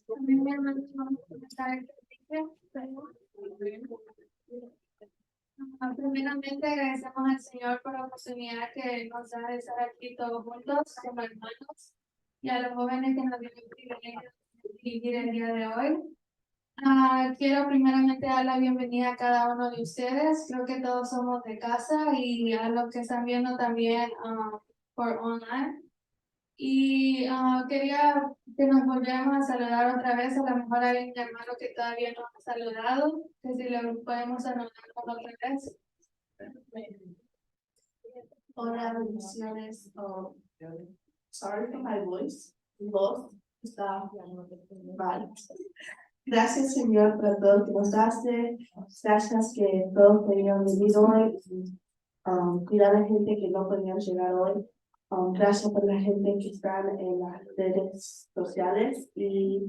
También, hermanos, vamos a comenzar el servicio. Primeramente, agradecemos al Señor por la oportunidad que nos da de estar aquí todos juntos como hermanos y a los jóvenes que nos dieron el privilegio de dirigir el día de hoy. Quiero primeramente dar la bienvenida a cada uno de ustedes. Creo que todos somos de casa y a los que están viendo también por online. Y quería que nos volviéramos a saludar otra vez. A lo mejor hay un hermano que todavía no ha saludado, que si le podemos saludar otra vez. Hola, bendiciones. Sorry for my voice. Voz está mal. Gracias, Señor, por todo que nos hace. Gracias que todos pudieron venir hoy. Cuidar a la gente que no podían llegar hoy. Gracias por la gente que está en las redes sociales. Y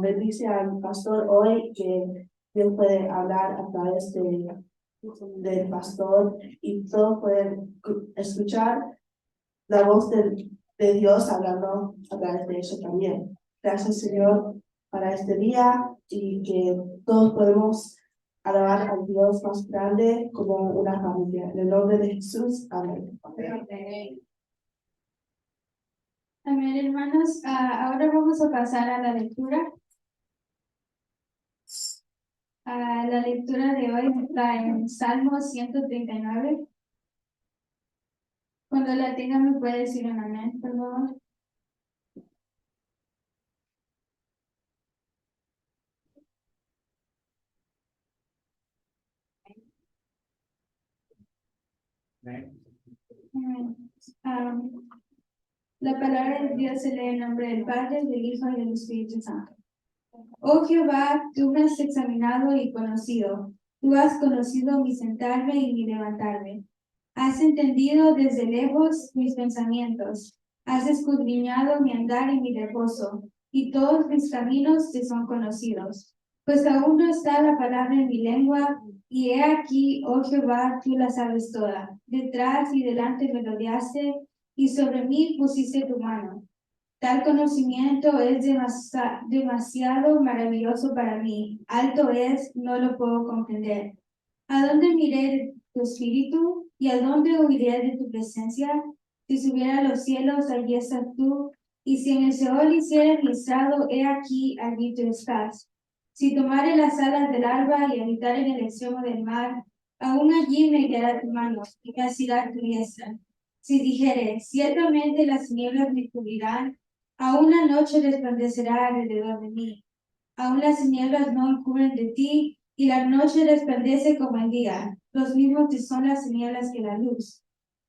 bendice al pastor hoy que Dios puede hablar a través del pastor y todos pueden escuchar la voz de Dios hablando a través de eso también. Gracias, Señor, para este día y que todos podemos alabar al Dios más grande como una familia. En el nombre de Jesús, amén. Amén, hermanos. Ahora vamos a pasar a la lectura. La lectura de hoy está en Salmo 139. Cuando la tengan me puede decir un amén, por favor. Amén. La palabra de Dios se lee en nombre del Padre, del Hijo y del Espíritu Santo. Oh Jehová, tú me has examinado y conocido. Tú has conocido mi sentarme y mi levantarme. Has entendido desde lejos mis pensamientos. Has escudriñado mi andar y mi reposo, y todos mis caminos te son conocidos. Pues aún no está la palabra en mi lengua, y he aquí, oh Jehová, tú la sabes toda. Detrás y delante me rodeaste, y sobre mí pusiste tu mano. Tal conocimiento es demasiado maravilloso para mí. Alto es, no lo puedo comprender. ¿A dónde miré de tu espíritu y a dónde huiré de tu presencia? Si subiera a los cielos, allí estás tú. Y si en el Seol hiciera mi estrado, he aquí, allí tú estás. Si tomare las alas del alba y habitar en el extremo del mar, aún allí me guiará tu mano y me asirá tu diestra. Si dijere, ciertamente las nieblas me cubrirán, aún la noche resplandecerá alrededor de mí. Aún las tinieblas no encubren de ti, y la noche resplandece como el día. Los mismos te son las tinieblas que la luz.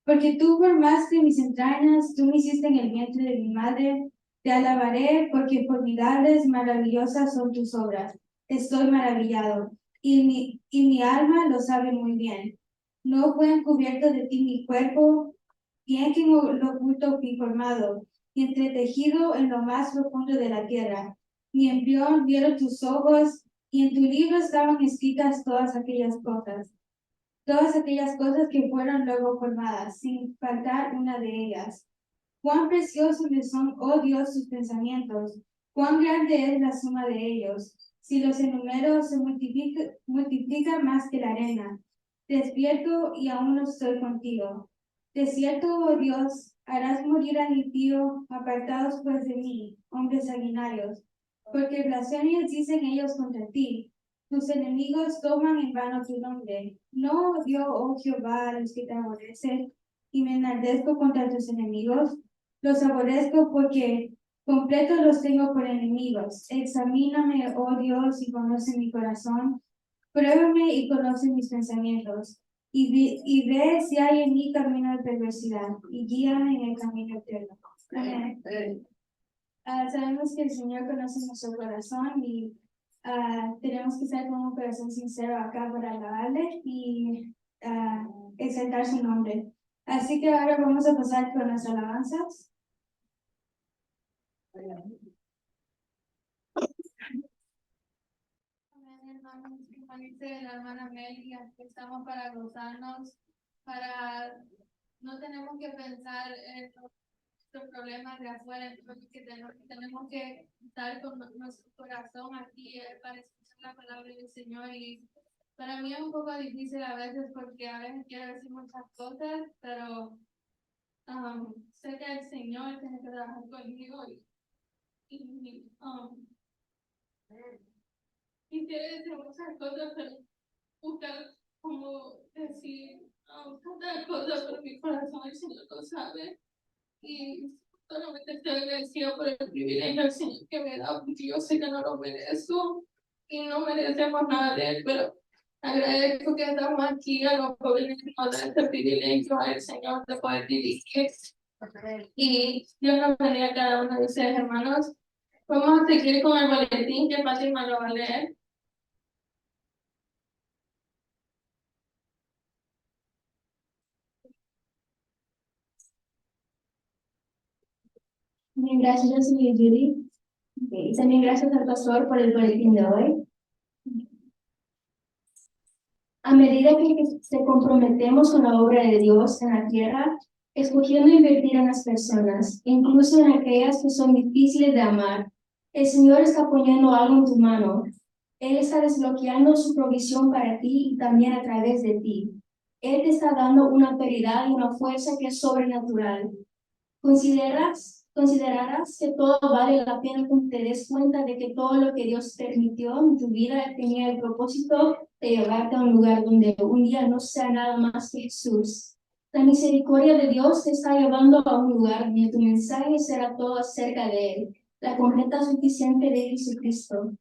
Porque tú formaste mis entrañas, tú me hiciste en el vientre de mi madre. Te alabaré, porque formidables, maravillosas son tus obras. Estoy maravillado, y mi alma lo sabe muy bien. No fue encubierto de ti mi cuerpo, bien que en lo oculto fui formado, y entretejido en lo más profundo de la tierra. Mi embrión vieron tus ojos, y en tu libro estaban escritas todas aquellas cosas que fueron luego formadas, sin faltar una de ellas. Cuán preciosos me son, oh Dios, tus pensamientos, cuán grande es la suma de ellos. Si los enumero, se multiplica más que la arena. Despierto y aún no estoy contigo. De cierto, oh Dios, harás morir al impío, apartados pues de mí, hombres sanguinarios, porque blasfemias dicen ellos contra ti. Tus enemigos toman en vano tu nombre. No odio, oh Jehová, a los que te aborrecen, y me enardezco contra tus enemigos. Los aborrezco porque completos los tengo por enemigos. Examíname, oh Dios, y conoce mi corazón. Pruébame y conoce mis pensamientos. Y ve si hay en mí camino de perversidad, y guíame en el camino eterno. Amén. Sabemos que el Señor conoce nuestro corazón y tenemos que estar con un corazón sincero acá para alabarle y exaltar su nombre. Así que ahora vamos a pasar con las alabanzas. Amén, hermanos, como dice la hermana Amelia, estamos para gozarnos, no tenemos que pensar en nuestros problemas de afuera, entonces que tenemos que estar con nuestro corazón aquí para escuchar la palabra del Señor. Y para mí es un poco difícil a veces porque a veces quiero decir muchas cosas, pero sé que el Señor tiene que trabajar conmigo y y quiere decir muchas cosas, pero buscar como decir tantas cosas, pero mi corazón el Señor lo sabe. Y solamente estoy agradecido por el privilegio del Señor que me da, porque yo sé que no lo merezco y no merecemos nada de Él, pero agradezco que estamos aquí a los jóvenes y nos da este privilegio al Señor de poder dirigir. Y Dios nos bendiga a cada uno de ustedes, hermanos. Vamos a seguir con el boletín que Fátima lo va a leer. Bien, gracias, señor Judy. Y también gracias al pastor por el boletín de hoy. A medida que se comprometemos con la obra de Dios en la tierra, escogiendo invertir en las personas, incluso en aquellas que son difíciles de amar, el Señor está poniendo algo en tu mano. Él está desbloqueando su provisión para ti y también a través de ti. Él te está dando una autoridad y una fuerza que es sobrenatural. Considerarás que todo vale la pena cuando te des cuenta de que todo lo que Dios permitió en tu vida tenía el propósito de llevarte a un lugar donde un día no sea nada más que Jesús. La misericordia de Dios te está llevando a un lugar donde tu mensaje será todo acerca de Él, la completa suficiente de Jesucristo.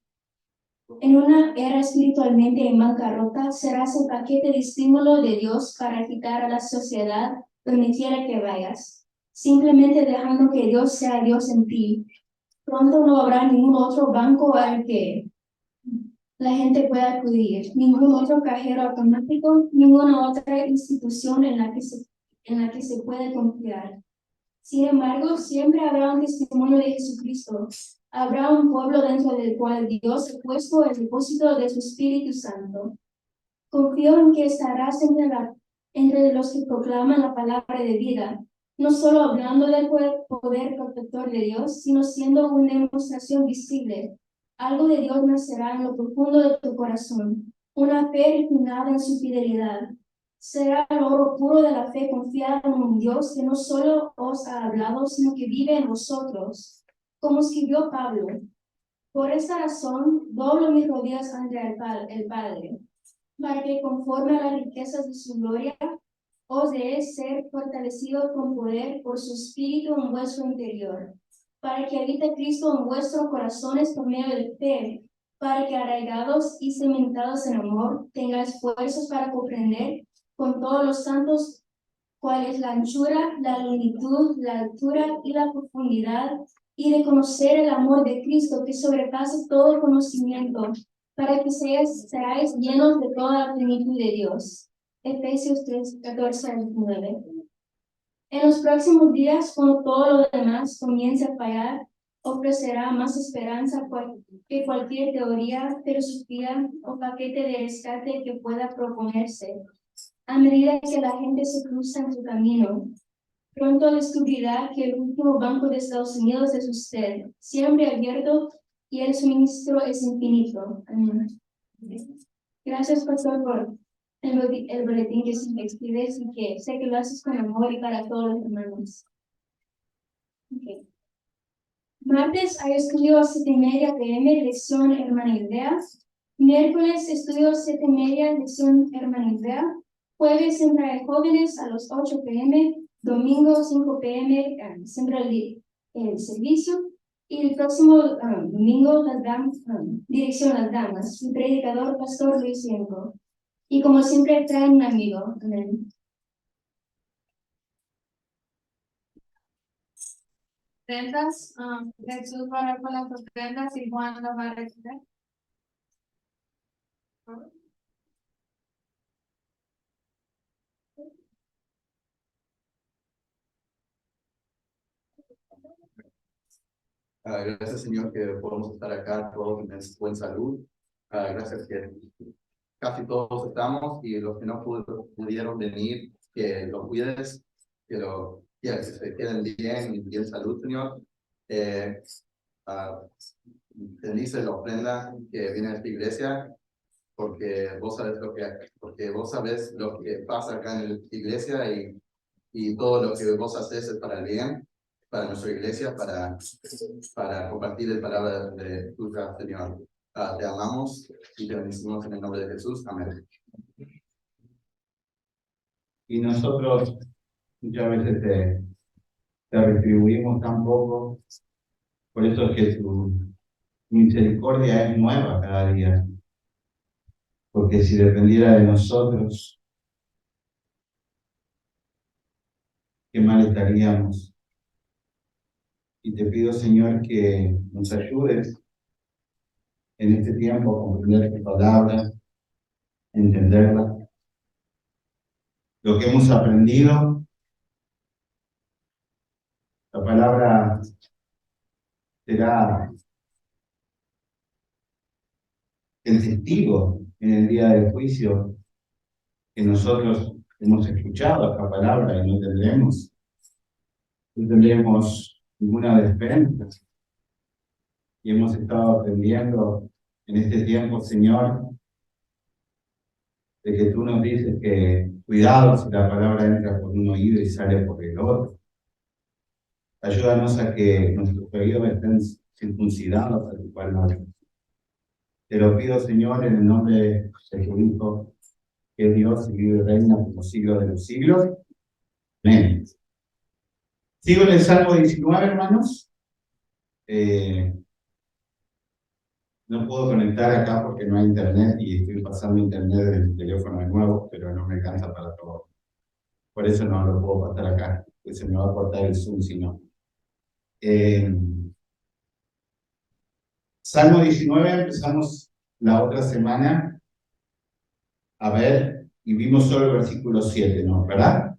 En una era espiritualmente en bancarrota, serás el paquete de estímulo de Dios para agitar a la sociedad donde quiera que vayas, simplemente dejando que Dios sea Dios en ti. Pronto no habrá ningún otro banco al que la gente pueda acudir, ningún otro cajero automático, ninguna otra institución en la que se puede confiar. Sin embargo, siempre habrá un testimonio de Jesucristo. Habrá un pueblo dentro del cual Dios ha puesto el depósito de su Espíritu Santo. Confío en que estarás entre los que proclaman la palabra de vida, no solo hablando del poder protector de Dios, sino siendo una demostración visible. Algo de Dios nacerá en lo profundo de tu corazón, una fe refinada en su fidelidad. Será el oro puro de la fe confiada en un Dios que no solo os ha hablado, sino que vive en vosotros. Como escribió Pablo, por esta razón doblo mis rodillas ante el Padre, para que conforme a las riquezas de su gloria, os dé ser fortalecido con poder por su Espíritu en vuestro interior, para que habite Cristo en vuestros corazones por medio de fe, para que arraigados y cimentados en amor, tengáis fuerzas para comprender con todos los santos cuál es la anchura, la longitud, la altura y la profundidad, y de conocer el amor de Cristo que sobrepasa todo conocimiento, para que seáis llenos de toda la plenitud de Dios. Efesios 3, 14 al 9. En los próximos días, cuando todo lo demás comience a fallar, ofrecerá más esperanza que cualquier teoría, filosofía o paquete de rescate que pueda proponerse. A medida que la gente se cruza en su camino, pronto descubrirá que el último banco de Estados Unidos es usted, siempre abierto y el suministro es infinito. Amén. Gracias, pastor, por el boletín que escribes y que sé que lo haces con amor y para todos los hermanos. Okay. Martes hay estudio a 7:30 p.m., lección hermana Idea. Miércoles estudio 7:30, lección hermana Idea. Jueves siempre hay jóvenes a las 8 p.m., domingo 5 p.m., siempre el servicio. Y el próximo domingo, dirección a las damas, el predicador, pastor Luis Yenko. Y como siempre, traen un amigo. Amén. Ofrendas, Jesús va a orar por las ofrendas y Juan las va a recibir. Gracias, Señor, que podemos estar acá todos en buena salud. Gracias que casi todos estamos y los que no pudieron venir, que los cuides, que que se queden bien salud, Señor. Bendice la ofrenda que viene a esta iglesia, porque vos sabes lo que pasa acá en la iglesia y todo lo que vos haces es para el bien, para nuestra iglesia, para compartir la palabra de tuya, Señor. Te amamos y te bendecimos en el nombre de Jesús. Amén. Y nosotros muchas veces te retribuimos tan poco, por eso es que tu misericordia es nueva cada día, porque si dependiera de nosotros, qué mal estaríamos. Y te pido, Señor, que nos ayudes en este tiempo a comprender tu palabra, a entenderla. Lo que hemos aprendido, la palabra será el testigo en el día del juicio que nosotros hemos escuchado esta palabra y no tendremos ninguna defensa. Y hemos estado aprendiendo en este tiempo, Señor, de que tú nos dices que cuidado si la palabra entra por un oído y sale por el otro. Ayúdanos a que nuestros oídos estén circuncidados a tu palabra. Te lo pido, Señor, en el nombre de tu Hijo, que es Dios y vive y reina por los siglos de los siglos. Amén. Sigo en el Salmo 19, hermanos. No puedo conectar acá porque no hay internet y estoy pasando internet del teléfono de nuevo, pero no me alcanza para todo. Por eso no lo puedo pasar acá, pues se me va a cortar el Zoom si no. Salmo 19, empezamos la otra semana a ver y vimos solo el versículo 7, ¿no? ¿Verdad?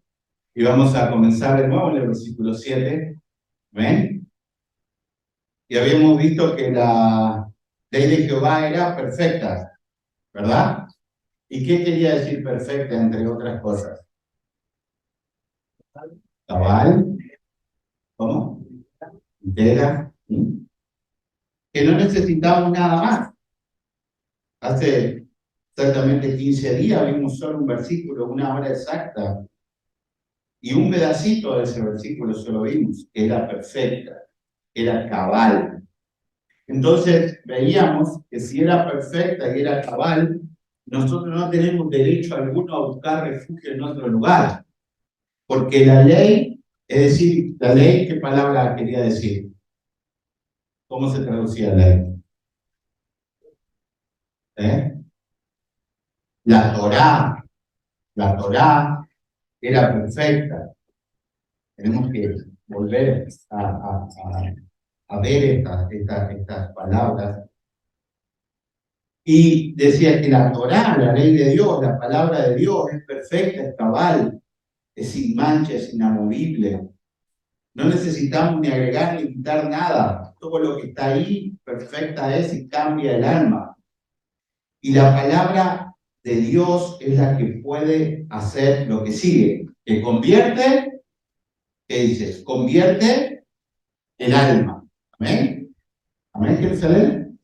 Y vamos a comenzar de nuevo en el versículo 7. ¿Ven? Y habíamos visto que la ley de Jehová era perfecta, ¿verdad? ¿Y qué quería decir perfecta, entre otras cosas? Cabal. ¿Cómo? Entera. Que no necesitamos nada más. Hace exactamente 15 días vimos solo un versículo, una hora exacta, y un pedacito de ese versículo solo vimos, que era perfecta, era cabal. Entonces veíamos que si era perfecta y era cabal, nosotros no tenemos derecho alguno a buscar refugio en otro lugar. Porque la ley, es decir, la ley, ¿qué palabra quería decir? ¿Cómo se traducía la ley? La Torá era perfecta. Tenemos que volver a ver estas palabras. Y decía que la Torá, la ley de Dios, la palabra de Dios es perfecta, es cabal, es sin mancha, es inamovible. No necesitamos ni agregar ni quitar nada. Todo lo que está ahí, perfecta es y cambia el alma. Y la palabra de Dios es la que puede hacer lo que sigue. Que convierte, ¿qué dices? Convierte el alma. ¿Amén? ¿Amén, Jerusalén?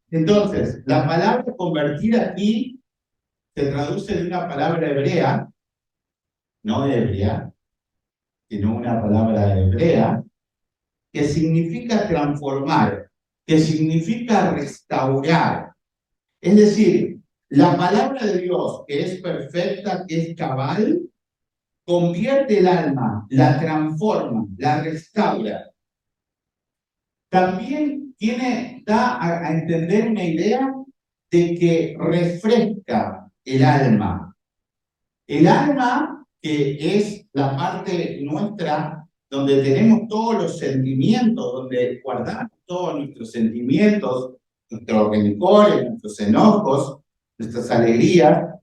Entonces, la palabra convertir aquí se traduce de una palabra hebrea, no hebrea, sino una palabra hebrea, que significa transformar, que significa restaurar. Es decir, la palabra de Dios, que es perfecta, que es cabal, convierte el alma, la transforma, la restaura. También da a entender una idea de que refresca el alma. El alma, que es la parte nuestra donde tenemos todos los sentimientos, donde guardamos todos nuestros sentimientos, nuestros rencores, nuestros enojos, nuestras alegrías,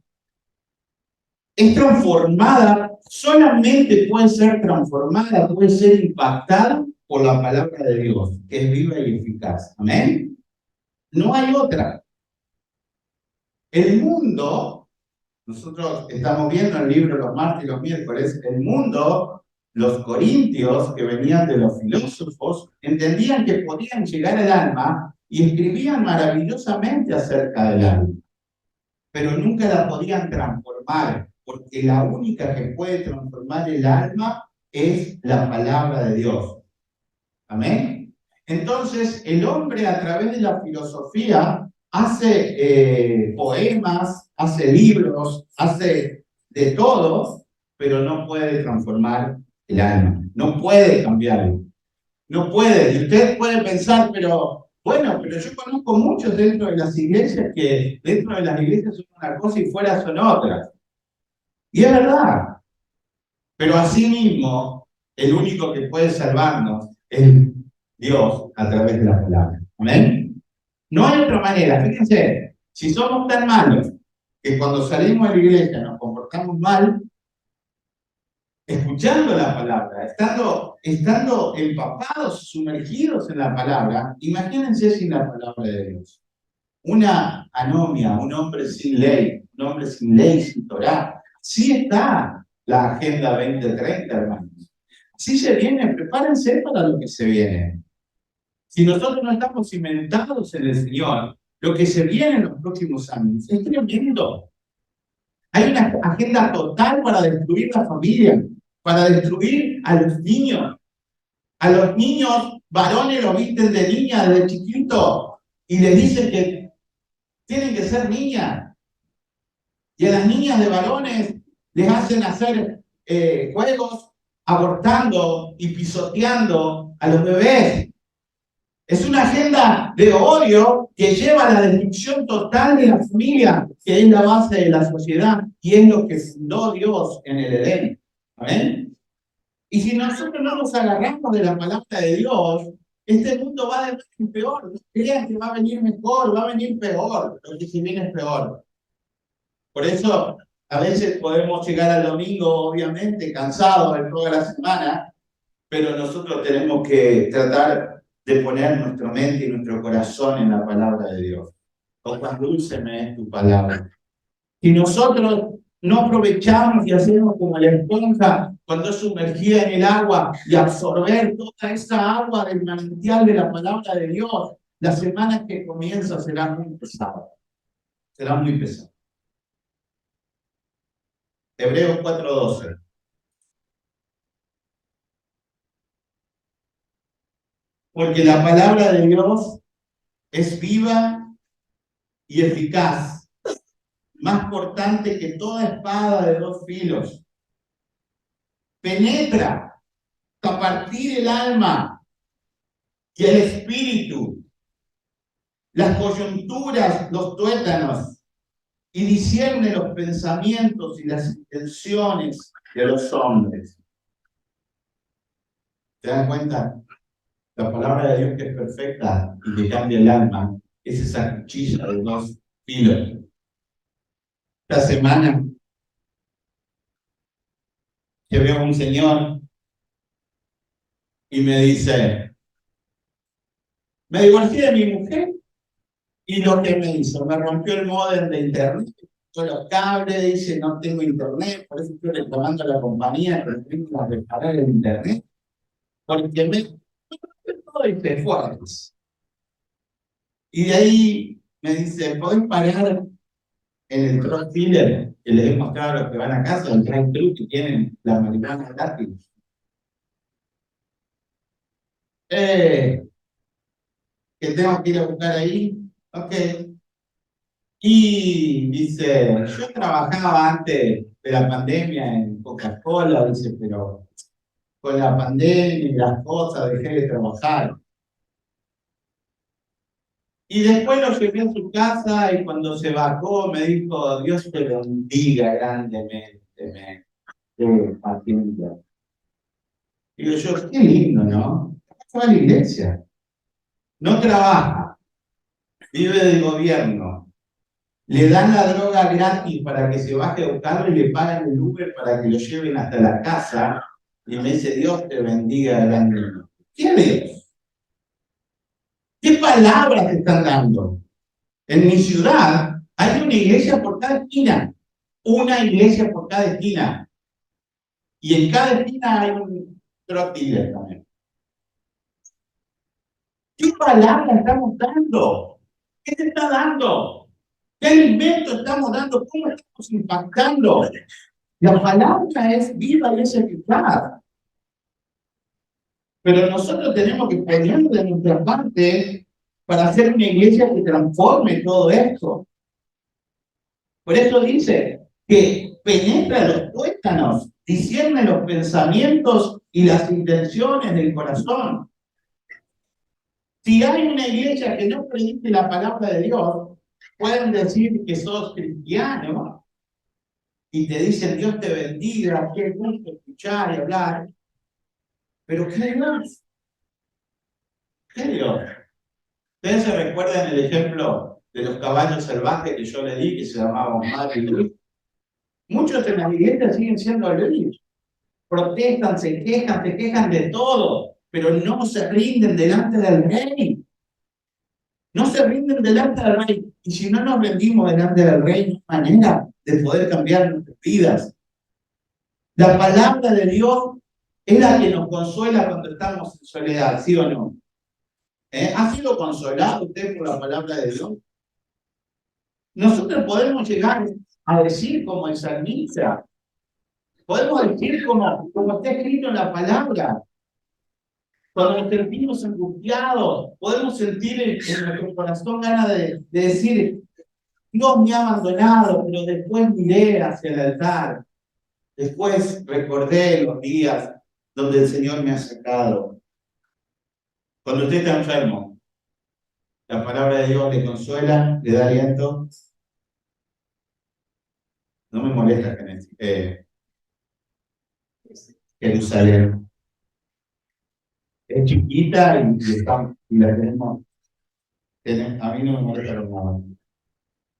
es transformada, solamente puede ser transformada, puede ser impactada por la palabra de Dios, que es viva y eficaz. ¿Amén? No hay otra. El mundo Nosotros estamos viendo el libro los martes y los miércoles, el mundo, los corintios que venían de los filósofos, entendían que podían llegar al alma y escribían maravillosamente acerca del alma, pero nunca la podían transformar, porque la única que puede transformar el alma es la palabra de Dios. ¿Amén? Entonces, el hombre a través de la filosofía hace poemas, hace libros, hace de todo, pero no puede transformar el alma, no puede cambiarlo, no puede. Y usted puede pensar, pero bueno, pero yo conozco muchos dentro de las iglesias que dentro de las iglesias son una cosa y fuera son otras. Y es verdad, pero asimismo, el único que puede salvarnos es Dios a través de la palabra. ¿Amén? No hay otra manera. Fíjense, si somos tan malos que cuando salimos de la iglesia nos comportamos mal, escuchando la palabra, estando empapados, sumergidos en la palabra, imagínense sin la palabra de Dios. Una anomia, un hombre sin ley, sin Torah. Sí está la Agenda 2030, hermanos. Sí se viene, prepárense para lo que se viene. Si nosotros no estamos cimentados en el Señor, lo que se viene en los próximos años es tremendo. Hay una agenda total para destruir la familia, para destruir a los niños. A los niños varones los visten de niña desde chiquito y les dicen que tienen que ser niñas. Y a las niñas de varones les hacen hacer juegos abortando y pisoteando a los bebés. Es una agenda de odio que lleva a la destrucción total de la familia, que es la base de la sociedad y es lo que fundó Dios en el Edén. ¿Amén? Y si nosotros no nos agarramos de la palabra de Dios, este mundo va de mal en peor. No crean que va a venir mejor, va a venir peor. Lo que se viene es peor. Por eso, a veces podemos llegar al domingo, obviamente, cansados de toda la semana, pero nosotros tenemos que tratar de poner nuestra mente y nuestro corazón en la palabra de Dios. Oh, cuán dulce me es tu palabra. Si nosotros no aprovechamos y hacemos como la esponja cuando es sumergida en el agua y absorber toda esa agua del manantial de la palabra de Dios, la semana que comienza será muy pesada. Será muy pesada. Hebreos 4:12. Porque la palabra de Dios es viva y eficaz, más cortante que toda espada de dos filos. Penetra hasta partir el alma y el espíritu, las coyunturas, los tuétanos, y discierne los pensamientos y las intenciones de los hombres. ¿Se dan cuenta? La palabra de Dios que es perfecta y que cambia el alma es esa cuchilla de dos filos. Esta semana que veo a un señor y me dice, me divorcié de mi mujer y lo que me hizo, me rompió el módem de internet, yo los cables, dice, no tengo internet, por eso estoy reclamando a la compañía que me venga a reparar el internet, porque me dice fuertes. Y de ahí me dice, ¿podés parar en el truck filler que les he mostrado a los que van a casa, el drive-thru que tienen la marihuana gratis? Que tengo que ir a buscar ahí, ok. Y dice, yo trabajaba antes de la pandemia en Coca-Cola, dice, pero con la pandemia y las cosas dejé de trabajar. Y después lo llevé a su casa y cuando se bajó me dijo, Dios te bendiga grandemente, paciencia. Digo yo, qué lindo, ¿no? Fue a la iglesia. No trabaja, vive del gobierno. Le dan la droga gratis para que se baje a buscarlo y le pagan el Uber para que lo lleven hasta la casa. Y me dice, Dios te bendiga grandemente. ¿Qué Dios? ¿Qué palabras te están dando? En mi ciudad hay una iglesia por cada esquina. una iglesia por cada esquina. Y en cada esquina hay un drop dealer también. ¿Qué palabra estamos dando? ¿Qué te está dando? ¿Qué alimento estamos dando? ¿Cómo estamos impactando? La palabra es viva y es eficaz. Pero nosotros tenemos que poner de nuestra parte para hacer una iglesia que transforme todo esto. Por eso dice que penetra los tuétanos, discierne los pensamientos y las intenciones del corazón. Si hay una iglesia que no predice la palabra de Dios, pueden decir que sos cristiano y te dicen Dios te bendiga, qué gusto escuchar y hablar. Pero ¿qué Dios? ¿Qué Dios? Ustedes se recuerdan el ejemplo de los caballos salvajes que yo le di, que se llamaba Omar y Luis. Muchos en las iglesias siguen siendo Luis. Protestan, se quejan de todo, pero no se rinden delante del rey. No se rinden delante del rey. Y si no nos rendimos delante del rey, no hay manera de poder cambiar nuestras vidas. La palabra de Dios es la que nos consuela cuando estamos en soledad, ¿sí o no? ¿Ha sido consolado usted por la palabra de Dios? Nosotros podemos llegar a decir como el salmista, podemos decir como está escrito en la palabra. Cuando nos sentimos angustiados, podemos sentir en nuestro corazón ganas de decir, Dios me ha abandonado, pero después miré hacia el altar. Después recordé los días donde el Señor me ha sacado. Cuando usted está enfermo, la palabra de Dios le consuela, le da aliento. No me molesta Jerusalén. Es chiquita y la tenemos. A mí no me molesta nada.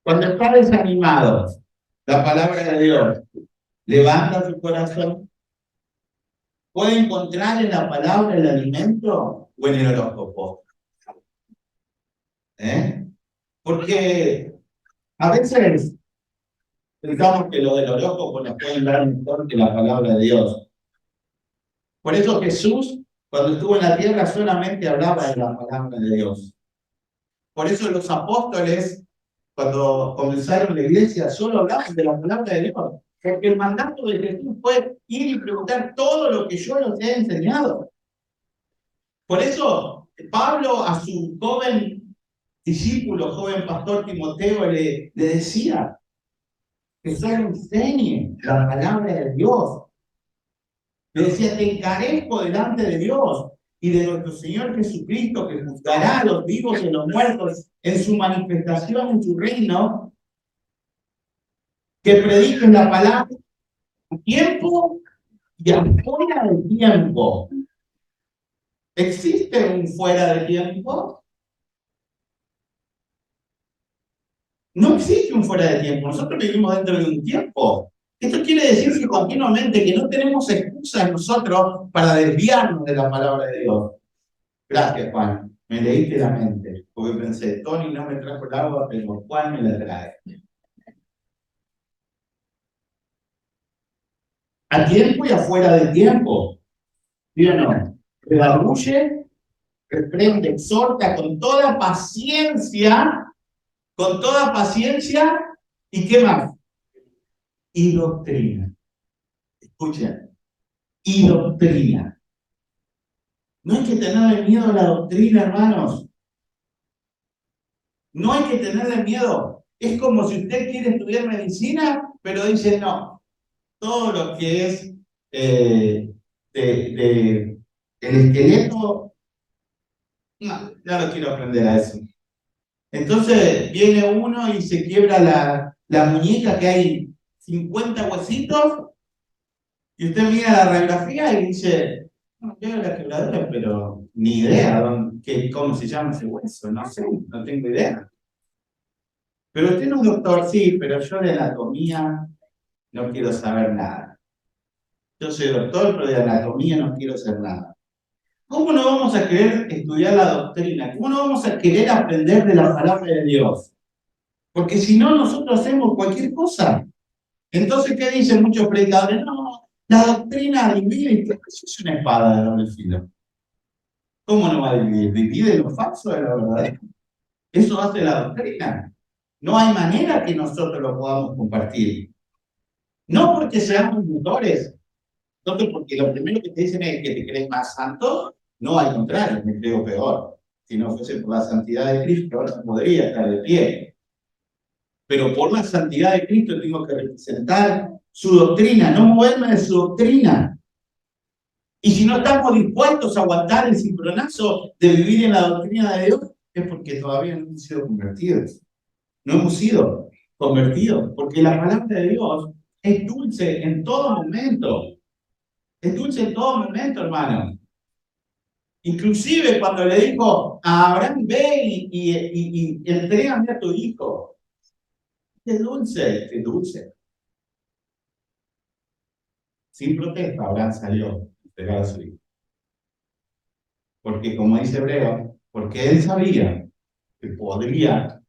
Cuando está desanimado, la palabra de Dios levanta su corazón. ¿Puede encontrar en la palabra el alimento o en el horóscopo? Porque a veces pensamos que lo del horóscopo nos puede dar mejor que la palabra de Dios. Por eso Jesús, cuando estuvo en la tierra, solamente hablaba de la palabra de Dios. Por eso los apóstoles, cuando comenzaron la iglesia, solo hablaban de la palabra de Dios. Porque el mandato de Jesús fue ir y preguntar todo lo que yo les he enseñado. Por eso Pablo a su joven discípulo, joven pastor Timoteo, le decía que solo enseñe la palabra de Dios. Le decía, te encarezco delante de Dios y de nuestro Señor Jesucristo, que juzgará a los vivos y a los muertos en su manifestación en su reino, que prediquen la palabra a tiempo y afuera del tiempo. ¿Existe un fuera de tiempo? No existe un fuera de tiempo. Nosotros vivimos dentro de un tiempo. Esto quiere decir que continuamente que no tenemos excusas nosotros para desviarnos de la palabra de Dios. Gracias, Juan. Me leíste la mente. Porque pensé, Tony no me trajo el agua, pero Juan me la trae. A tiempo y afuera de tiempo. ¿Sí o no? Redarguye, reprende, exhorta con toda paciencia, ¿y qué más? Y doctrina. Escuchen, y doctrina. No hay que tenerle miedo a la doctrina, hermanos. No hay que tenerle miedo. Es como si usted quiere estudiar medicina, pero dice no. Todo lo que es el esqueleto, no, ya no quiero aprender a eso. Entonces viene uno y se quiebra la muñeca, que hay 50 huesitos, y usted mira la radiografía y dice, no veo la quebradura, pero ni idea cómo se llama ese hueso, no sé, no tengo idea. Pero usted no es un doctor, sí, pero yo de anatomía no quiero saber nada. Yo soy doctor, pero de anatomía no quiero saber nada. ¿Cómo no vamos a querer estudiar la doctrina? ¿Cómo no vamos a querer aprender de la palabra de Dios? Porque si no, nosotros hacemos cualquier cosa. Entonces, ¿qué dicen muchos predicadores? No, la doctrina divide, eso es una espada de doble filo. ¿Cómo no va a dividir? Divide lo falso de lo verdadero. Eso hace la doctrina. No hay manera que nosotros lo podamos compartir. No porque seamos mejores, no porque lo primero que te dicen es que te crees más santo, no, al contrario, me creo peor. Si no fuese por la santidad de Cristo, ahora no podría estar de pie. Pero por la santidad de Cristo tengo que representar su doctrina, no moverme de su doctrina. Y si no estamos dispuestos a aguantar el cimbronazo de vivir en la doctrina de Dios, es porque todavía no hemos sido convertidos. No hemos sido convertidos, porque la palabra de Dios es dulce en todo momento. Es dulce en todo momento, hermano. Inclusive cuando le dijo a Abraham, ve y entrégame a tu hijo. Es dulce, es dulce. Sin protesta, Abraham salió a entregar a su hijo. Porque como dice Hebreo, porque él sabía que podría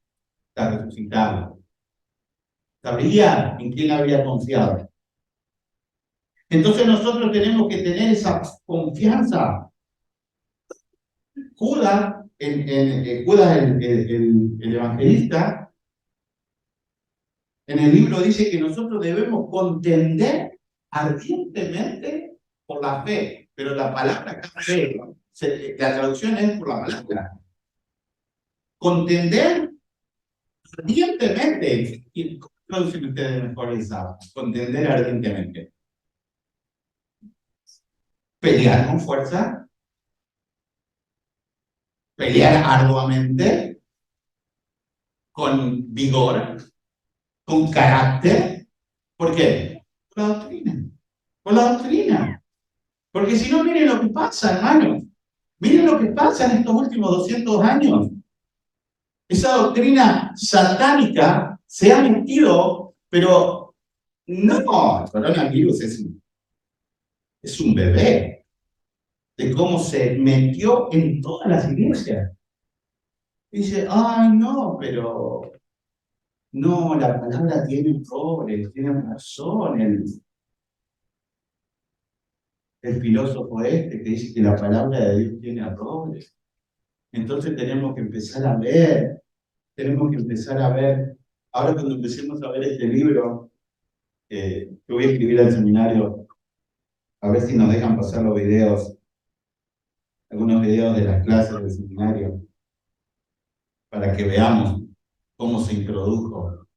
estar resucitado. Sabía en quién había confiado. Entonces nosotros tenemos que tener esa confianza. Judas, el evangelista, en el libro dice que nosotros debemos contender ardientemente por la fe, pero la palabra acá fe, la traducción es por la palabra. Contender ardientemente. ¿Cómo traducen ustedes mejor esa? Contender ardientemente. Pelear con fuerza, pelear arduamente, con vigor, con carácter. ¿Por qué? Por la doctrina. Por la doctrina. Porque si no, miren lo que pasa, hermanos. Miren lo que pasa en estos últimos 200 años. Esa doctrina satánica se ha metido, pero no, el coronavirus es un bebé de cómo se metió en todas las iglesias. Dice, ay, no, pero no, la palabra tiene errores, tiene razón. El filósofo que dice que la palabra de Dios tiene errores. Entonces tenemos que empezar a ver, ahora cuando empecemos a ver este libro, que voy a escribir al seminario, a ver si nos dejan pasar los videos, algunos videos de las clases del seminario, para que veamos cómo se introdujo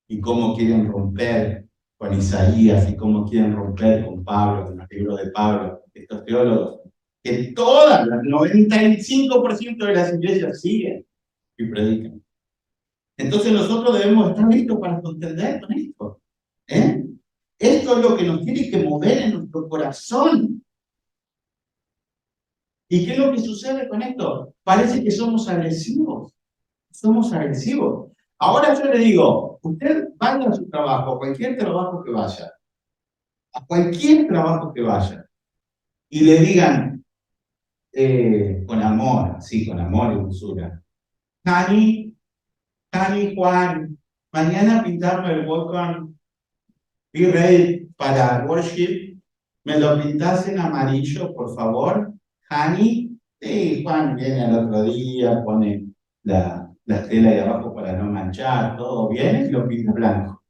y cómo quieren romper con Isaías y cómo quieren romper con Pablo, con los libros de Pablo, estos teólogos, que todas, el 95% de las iglesias siguen y predican. Entonces nosotros debemos estar listos para contender con esto. Esto es lo que nos tiene que mover en nuestro corazón. ¿Y qué es lo que sucede con esto? Parece que somos agresivos. Somos agresivos. Ahora yo le digo, usted vaya a su trabajo, a cualquier trabajo que vaya, y le digan, con amor, sí, con amor y dulzura, Hani, Juan, mañana pintarme el welcome, be ready para worship, me lo pintas en amarillo, por favor, Hani. Sí, Juan viene al otro día, pone la tela ahí abajo para no manchar, todo bien, y lo pinta blanco.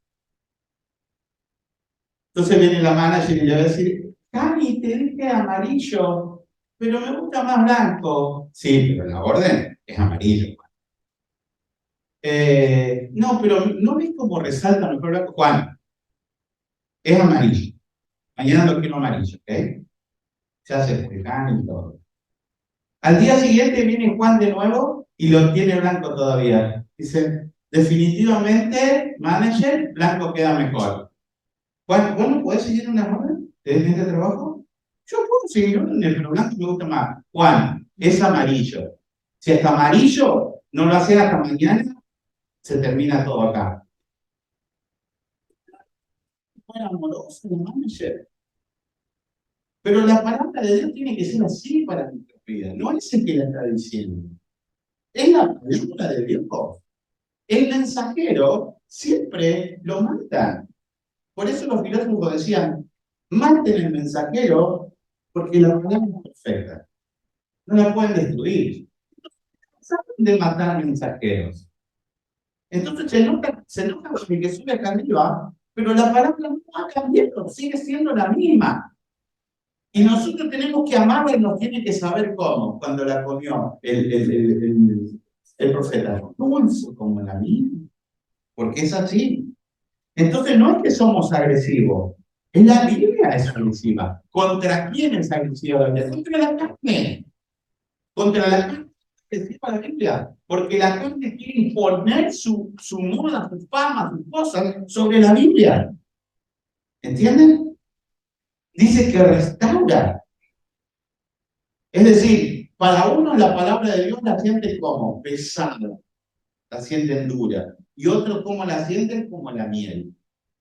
Entonces viene la manager y le va a decir, Cami, te dije amarillo, pero me gusta más blanco. Sí, pero la orden es amarillo. No, pero ¿no ves cómo resalta mejor blanco? Juan, es amarillo. Mañana lo quiero amarillo, ¿ok? Se hace explicar y todo. Al día siguiente viene Juan de nuevo y lo tiene blanco todavía. Dice, definitivamente, manager, blanco queda mejor. Juan, ¿vos no podés seguir una orden de este trabajo? Yo puedo seguir órdenes, pero blanco me gusta más. Juan, es amarillo. Si es amarillo, no lo haces hasta mañana, se termina todo acá. Bueno, amoroso, el manager. Pero la palabra de Dios tiene que ser así para nuestra vida. No es el que la está diciendo. Es la palabra de Dios. El mensajero siempre lo mata. Por eso los filósofos decían, maten el mensajero porque la palabra es perfecta. No la pueden destruir. Saben de matar mensajeros. Entonces se nota que sube acá arriba, pero la palabra no ha cambiado, sigue siendo la misma. Y nosotros tenemos que amarla y nos tiene que saber cómo, cuando la comió el profeta. Dulce como la misma, porque es así. Entonces no es que somos agresivos, es la Biblia es agresiva. ¿Contra quién es agresiva la Biblia? Contra la carne. Contra la carne es agresiva la Biblia. Porque la carne quiere imponer su moda, su fama, sus cosas sobre la Biblia. ¿Entienden? Dice que restaura. Es decir, para uno la palabra de Dios la siente como pesada, la sienten dura. Y otros como la sienten como la miel.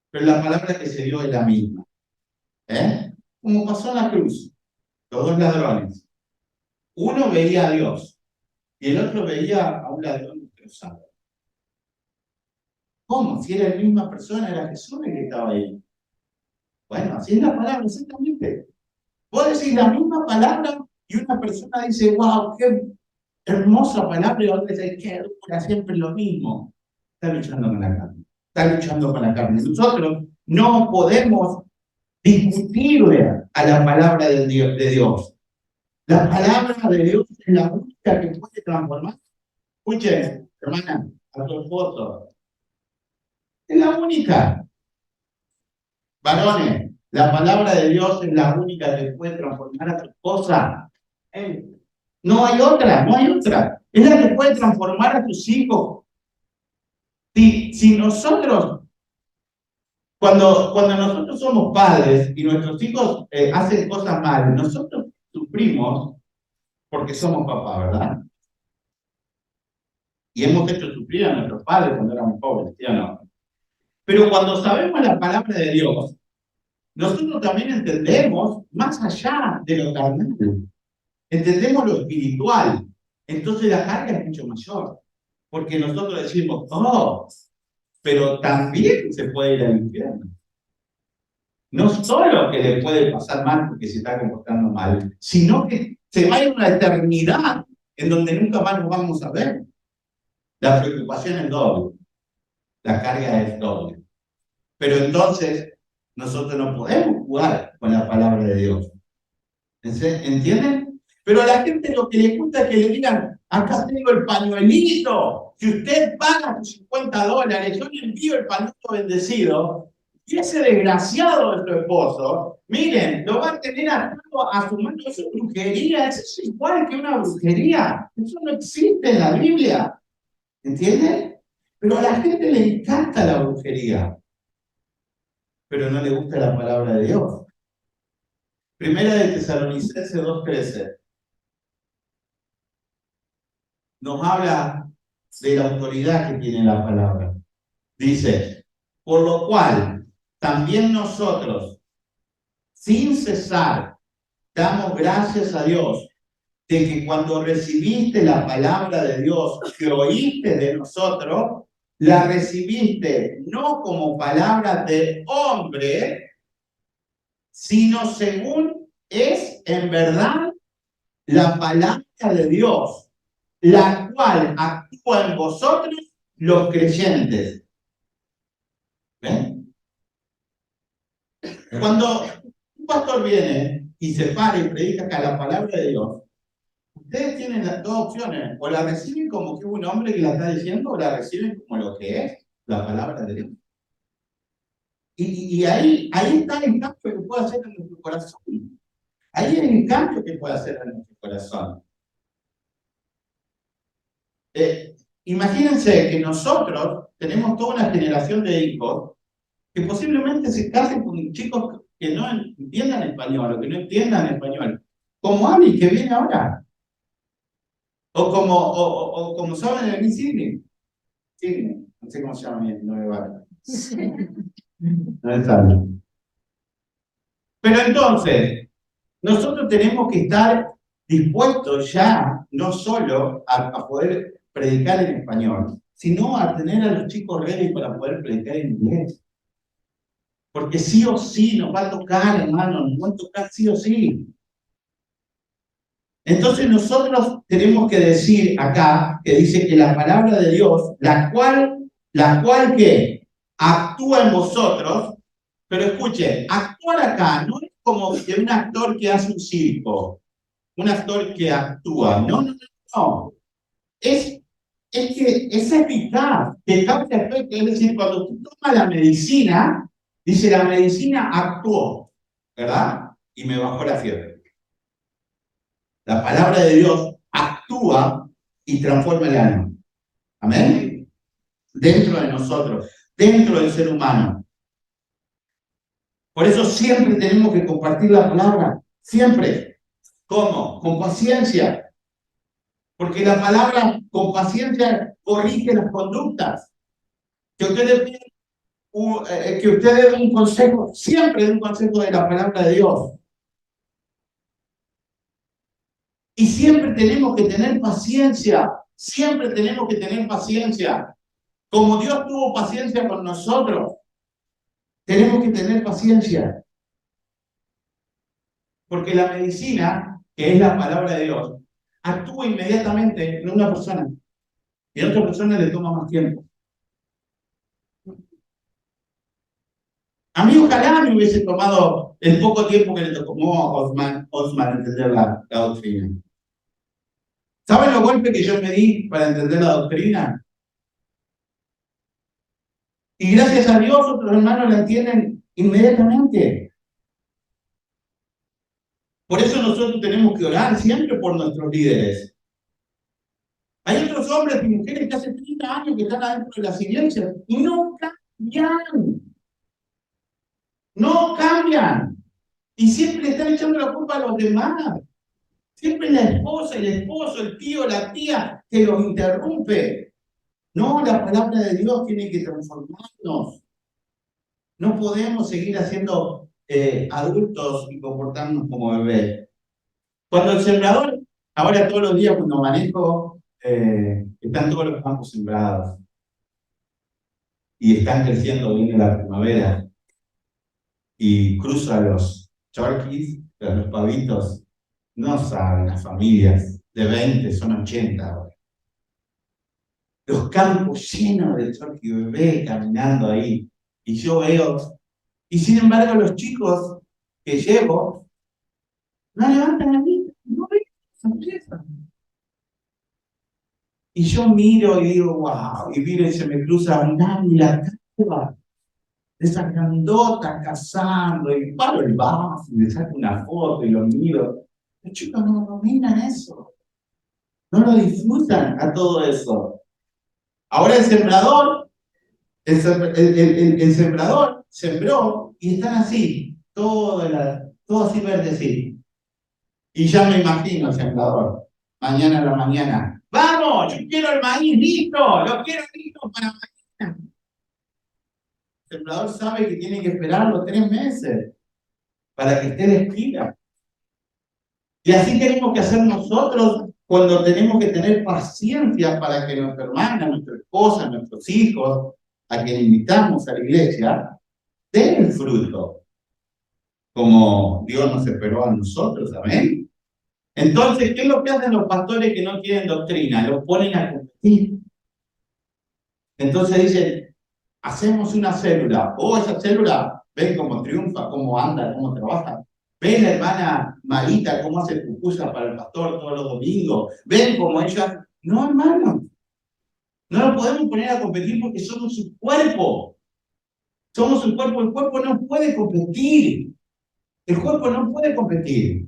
Pero la palabra que se dio es la misma. Como pasó en la cruz, los dos ladrones. Uno veía a Dios y el otro veía a un ladrón destrozado. ¿Cómo? Si era la misma persona, era Jesús el que estaba ahí. Bueno, así es la palabra, exactamente. Vos decís la misma palabra y una persona dice, wow, qué hermosa palabra, y otra dice, qué dura, siempre lo mismo. Está luchando con la carne. Está luchando con la carne. Nosotros no podemos discutirle a la palabra de Dios. La palabra de Dios es la única que puede transformar. Escuchen, hermana, a tu esposo. Es la única. Varones, la palabra de Dios es la única que puede transformar a tu esposa. No hay otra, no hay otra. Es la que puede transformar a tus hijos. Si nosotros, cuando nosotros somos padres y nuestros hijos hacen cosas mal, nosotros sufrimos porque somos papás, ¿verdad? Y hemos hecho sufrir a nuestros padres cuando éramos jóvenes, ¿sí o no? Pero cuando sabemos la palabra de Dios, nosotros también entendemos más allá de lo carnal. Entendemos lo espiritual. Entonces la carga es mucho mayor. Porque nosotros decimos, oh, pero también se puede ir al infierno. No solo que le puede pasar mal porque se está comportando mal, sino que se va a ir a una eternidad en donde nunca más nos vamos a ver. La preocupación es doble. La carga es doble. Pero entonces, nosotros no podemos jugar con la palabra de Dios. ¿Entienden? Pero a la gente lo que le gusta es que le digan, acá tengo el pañuelito, si usted paga sus $50, yo le envío el pañuelo bendecido, y ese desgraciado de su esposo, miren, lo va a tener atado a su mano, eso es brujería, eso es igual que una brujería, eso no existe en la Biblia, ¿entienden? Pero a la gente le encanta la brujería, pero no le gusta la palabra de Dios. Primera de Tesalonicenses 2:13 nos habla de la autoridad que tiene la palabra. Dice, por lo cual también nosotros, sin cesar, damos gracias a Dios de que cuando recibiste la palabra de Dios que oíste de nosotros, la recibiste no como palabra de hombre, sino según es en verdad la palabra de Dios, la cual actúa en vosotros los creyentes. ¿Ven? Cuando un pastor viene y se para y predica acá la palabra de Dios, ustedes tienen las dos opciones, o la reciben como que un hombre que la está diciendo, o la reciben como lo que es la palabra de Dios. Y ahí está el cambio que puede hacer en nuestro corazón. Ahí es el cambio que puede hacer en nuestro corazón. Imagínense que nosotros tenemos toda una generación de hijos que posiblemente se casen con chicos que no entiendan español o que no entiendan español, como Ami, que viene ahora, o como saben en mi Sidney, no sé cómo se llama bien, no me vale. No es algo. Pero entonces, nosotros tenemos que estar dispuestos ya, no solo a poder predicar en español, sino a tener a los chicos ready para poder predicar en inglés. Porque sí o sí nos va a tocar, hermano, nos va a tocar sí o sí. Entonces nosotros tenemos que decir acá, que dice que la palabra de Dios, la cual que actúa en vosotros, pero escuche, actuar acá no es como de un actor que hace un circo, un actor que actúa, no, no, no, no. Es que es eficaz, que causa efecto, es decir, cuando tú tomas la medicina, dice la medicina actuó, ¿verdad? Y me bajó la fiebre. La palabra de Dios actúa y transforma el alma. Amén. Dentro de nosotros, dentro del ser humano. Por eso siempre tenemos que compartir la palabra. Siempre. ¿Cómo? Con paciencia. Porque la palabra con paciencia corrige las conductas. Que ustedes que ustedes den un consejo, siempre den un consejo de la palabra de Dios. Y siempre tenemos que tener paciencia, siempre tenemos que tener paciencia. Como Dios tuvo paciencia con nosotros, tenemos que tener paciencia. Porque la medicina, que es la palabra de Dios, actúa inmediatamente en una persona y a otra persona le toma más tiempo. A mí ojalá me hubiese tomado el poco tiempo que le tomó a Osman entender la doctrina. ¿Saben los golpes que yo me di para entender la doctrina? Y gracias a Dios otros hermanos la entienden inmediatamente. Por eso nosotros tenemos que orar siempre por nuestros líderes. Hay otros hombres y mujeres que hace 30 años que están adentro de las iglesias y no cambian. No cambian. Y siempre le están echando la culpa a los demás. Siempre la esposa, el esposo, el tío, la tía que los interrumpe. No, la palabra de Dios tiene que transformarnos. No podemos seguir haciendo adultos y comportarnos como bebés. Cuando el sembrador, ahora todos los días cuando manejo, están todos los campos sembrados y están creciendo bien en la primavera. Y cruzo a los turkeys, a los pavitos, no saben, las familias de 20 son 80 ahora. Los campos llenos de turkey bebé caminando ahí. Y yo veo, y sin embargo los chicos que llevo no levantan la vista, no ven sorpresa. Y yo miro y digo, wow, y miro y se me cruza Nani la calva, de esas grandotas cazando, y paro el vaso, y le saco una foto y lo miro. Los chicos no miran eso, no lo disfrutan a todo eso. Ahora el sembrador, el sembrador sembró y están así, todo así verde así. Y ya me imagino el sembrador, mañana a la mañana. ¡Vamos! Yo quiero el maíz listo, lo quiero listo para mañana. El sembrador sabe que tiene que esperar los 3 meses para que esté la espiga. Y así tenemos que hacer nosotros cuando tenemos que tener paciencia para que nuestra hermana, nuestra esposa, nuestros hijos, a quien invitamos a la iglesia, den el fruto, como Dios nos esperó a nosotros, amén. Entonces, ¿qué es lo que hacen los pastores que no tienen doctrina? Los ponen a competir. Entonces dicen, hacemos una célula, esa célula, ven cómo triunfa, cómo anda, cómo trabaja. Ven la hermana Marita cómo hace pupusas para el pastor todos los domingos. Ven cómo ella... No, hermano. No lo podemos poner a competir porque somos su cuerpo. Somos su cuerpo. El cuerpo no puede competir. El cuerpo no puede competir.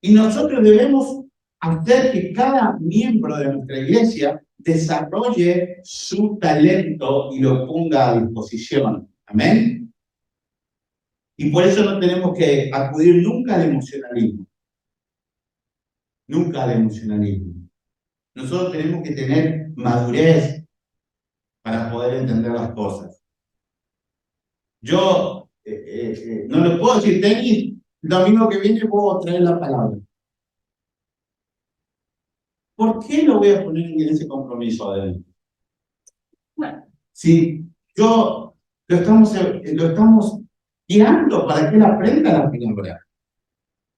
Y nosotros debemos hacer que cada miembro de nuestra iglesia desarrolle su talento y lo ponga a disposición. Amén. Y por eso no tenemos que acudir nunca al emocionalismo. Nunca al emocionalismo. Nosotros tenemos que tener madurez para poder entender las cosas. Yo no le puedo decir, Denis, el domingo que viene puedo traer la palabra. ¿Por qué lo voy a poner en ese compromiso a él? Bueno, si yo lo estamos guiando para que él aprenda la palabra.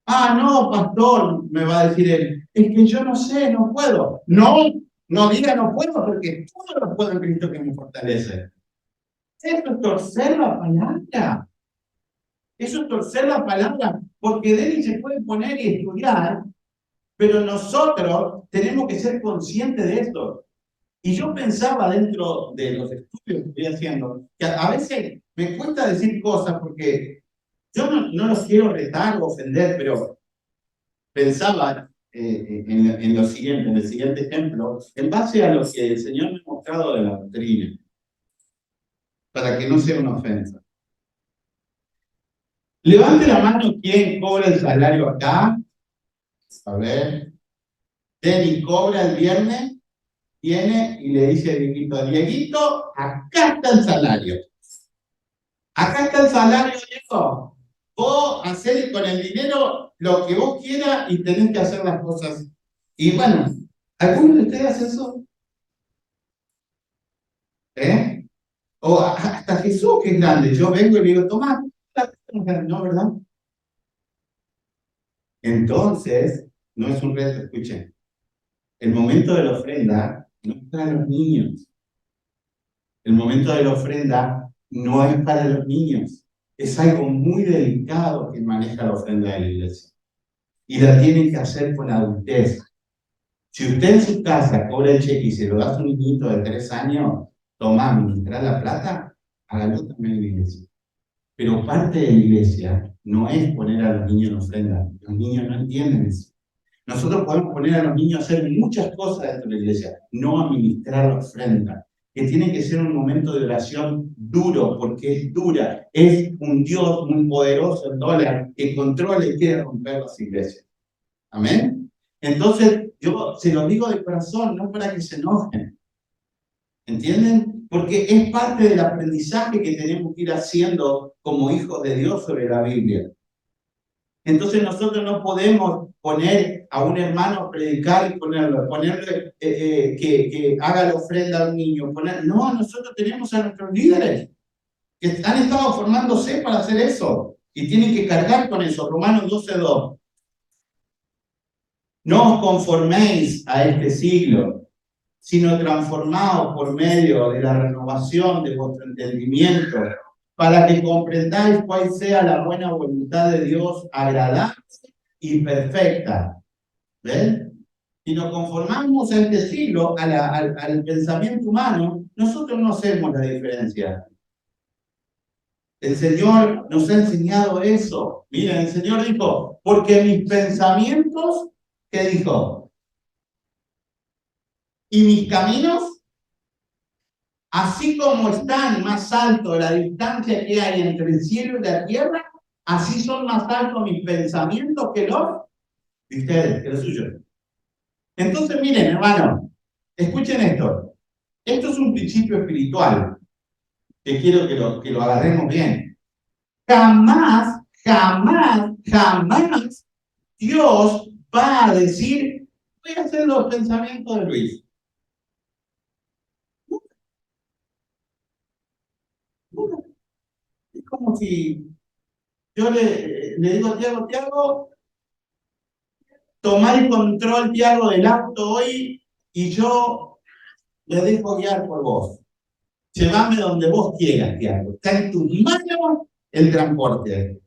Ah, no, pastor, me va a decir él, es que yo no sé, no puedo. No diga no puedo, porque todo lo puedo en Cristo que me fortalece. Eso es torcer la palabra. Eso es torcer la palabra, porque de él se puede poner y estudiar, pero nosotros tenemos que ser conscientes de esto. Y yo pensaba dentro de los estudios que estoy haciendo, que a veces me cuesta decir cosas porque yo no los quiero retar o ofender, pero pensaba en lo siguiente, en el siguiente ejemplo, en base a lo que el Señor me ha mostrado de la doctrina, para que no sea una ofensa. Levante la mano quien cobra el salario acá. A ver. Denny cobra el viernes, viene y le dice a Dieguito, acá está el salario. Acá está el salario, Diego. Vos hacés con el dinero lo que vos quieras y tenés que hacer las cosas. Y bueno, ¿alguno de ustedes hace eso? ¿Eh? O hasta Jesús, que es grande. Yo vengo y le digo, tomá, no, ¿verdad? Entonces, no es un reto, escuchen. El momento de la ofrenda no es para los niños. El momento de la ofrenda no es para los niños. Es algo muy delicado que maneja la ofrenda de la iglesia. Y la tienen que hacer con adultez. Si usted en su casa cobra el cheque y se lo da a un niñito de 3 años, toma, administrar la plata, hágalo también en la iglesia. Pero parte de la iglesia no es poner a los niños en ofrenda. Los niños no entienden eso. Nosotros podemos poner a los niños a hacer muchas cosas dentro de la iglesia, no administrar la ofrenda, que tiene que ser un momento de oración duro, porque es dura. Es un Dios muy poderoso, el dólar, que controla y quiere romper las iglesias. Amén. Entonces, yo se lo digo de corazón, no para que se enojen. ¿Entienden? Porque es parte del aprendizaje que tenemos que ir haciendo como hijos de Dios sobre la Biblia. Entonces nosotros no podemos poner a un hermano a predicar y ponerle que haga la ofrenda al niño. No, nosotros tenemos a nuestros líderes que han estado formándose para hacer eso y tienen que cargar con eso. Romanos 12:2. No os conforméis a este siglo, sino transformaos por medio de la renovación de vuestro entendimiento, para que comprendáis cuál sea la buena voluntad de Dios, agradable y perfecta. ¿Ven? Si nos conformamos a este siglo, al pensamiento humano, nosotros no hacemos la diferencia. El Señor nos ha enseñado eso. Miren, el Señor dijo, porque mis pensamientos, ¿qué dijo? Y mis caminos, así como están más alto la distancia que hay entre el cielo y la tierra, así son más altos mis pensamientos que los de ustedes, que los suyos. Entonces, miren, hermano, escuchen esto. Esto es un principio espiritual que quiero que lo agarremos bien. Jamás, jamás, jamás Dios va a decir, voy a hacer los pensamientos de Luis. Es como si yo le digo a Tiago, tomá el control, Tiago, del auto hoy y yo le dejo guiar por vos. Llévame donde vos quieras, Tiago. Está en tus manos el transporte.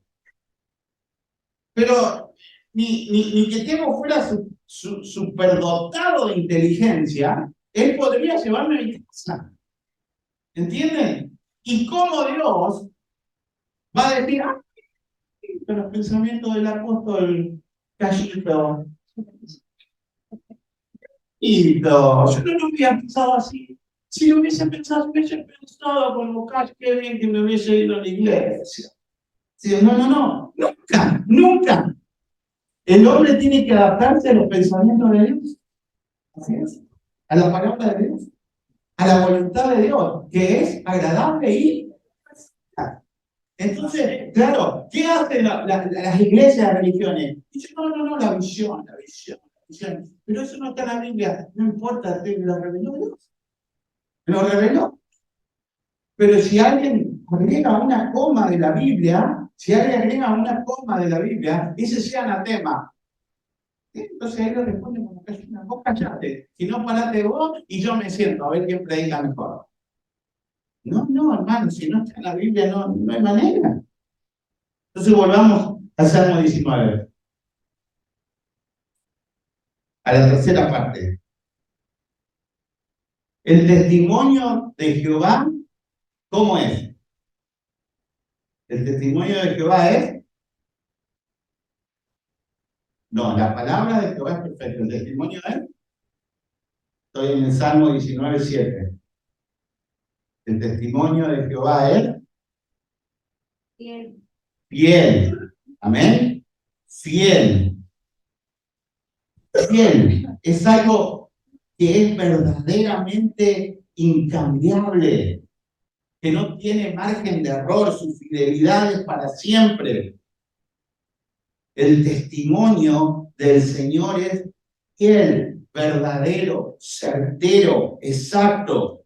Pero ni que Tiago fuera superdotado de inteligencia, él podría llevarme a mi casa. ¿Entienden? Y cómo Dios va a decir, los pensamientos del apóstol Callito. Y yo no lo había pensado así. Si lo hubiese pensado como Cash, qué bien que me hubiese ido a la iglesia. Sí, no, nunca, nunca. El hombre tiene que adaptarse a los pensamientos de Dios. Así es. A la palabra de Dios. A la voluntad de Dios, que es agradable y perfecta. Entonces, claro, ¿qué hacen las iglesias, las religiones? Dicen, no, la visión. Pero eso no está en la Biblia. No importa, lo reveló Dios. Lo reveló. Pero si alguien agrega una coma de la Biblia, si alguien agrega una coma de la Biblia, ese sea anatema. Entonces ahí lo responde como que es una vos callate, si no parate vos y yo me siento a ver quién predica mejor. No, hermano, si no está en la Biblia no hay manera. Entonces volvamos al Salmo 19. A la tercera parte. El testimonio de Jehová, ¿cómo es? El testimonio de Jehová es. No, la palabra de Jehová es perfecta. El testimonio es. Estoy en el Salmo 19:7. El testimonio de Jehová es. Bien. Fiel. Amén. Fiel. Fiel. Es algo que es verdaderamente incambiable, que no tiene margen de error, su fidelidad es para siempre. El testimonio del Señor es fiel, verdadero, certero, exacto.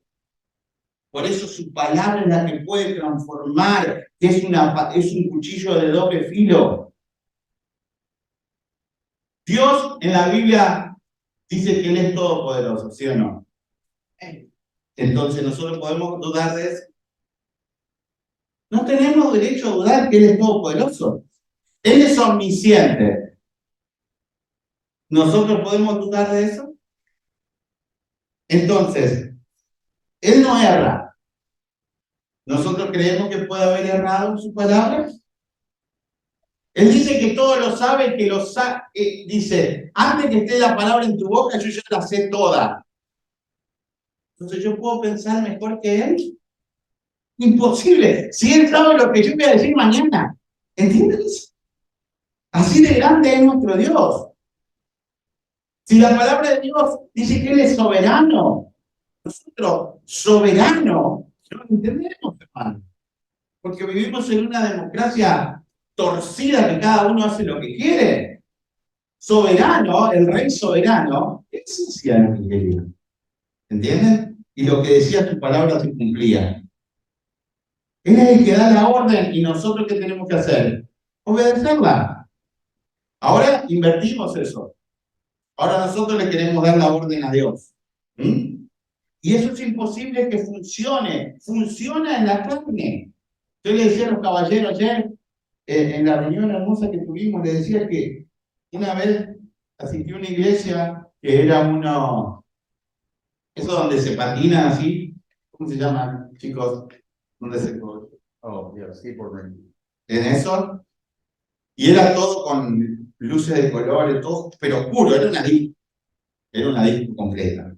Por eso su palabra es la que puede transformar, que es un cuchillo de doble filo. Dios en la Biblia dice que Él es todopoderoso, ¿sí o no? Entonces nosotros podemos dudar de eso. No tenemos derecho a dudar que Él es todopoderoso. Él es omnisciente. ¿Nosotros podemos dudar de eso? Entonces, Él no erra. ¿Nosotros creemos que puede haber errado en su palabra? Él dice que todo lo sabe, que lo sabe. Dice, antes que esté la palabra en tu boca, yo ya la sé toda. Entonces, ¿yo puedo pensar mejor que Él? Imposible. Si Él sabe lo que yo voy a decir mañana. ¿Entiendes? Así de grande es nuestro Dios. Si la palabra de Dios dice que Él es soberano, nosotros, soberano, no lo entendemos, hermano. Porque vivimos en una democracia torcida que cada uno hace lo que quiere. Soberano, el rey soberano, es hacía lo que quería. ¿Entienden? Y lo que decía su palabra se cumplía. Él es el que da la orden y nosotros ¿qué tenemos que hacer? Obedecerla. Ahora invertimos eso. Ahora nosotros le queremos dar la orden a Dios. Y eso es imposible que funcione. Funciona en la carne. Yo le decía a los caballeros ayer, en la reunión hermosa que tuvimos, le decía que una vez asistí a una iglesia que era eso donde se patina así, ¿cómo se llama, chicos? ¿Dónde se Oh, yeah, skateboard. En eso? Y era todo con luces de colores, todo, pero oscuro, era una disco completa.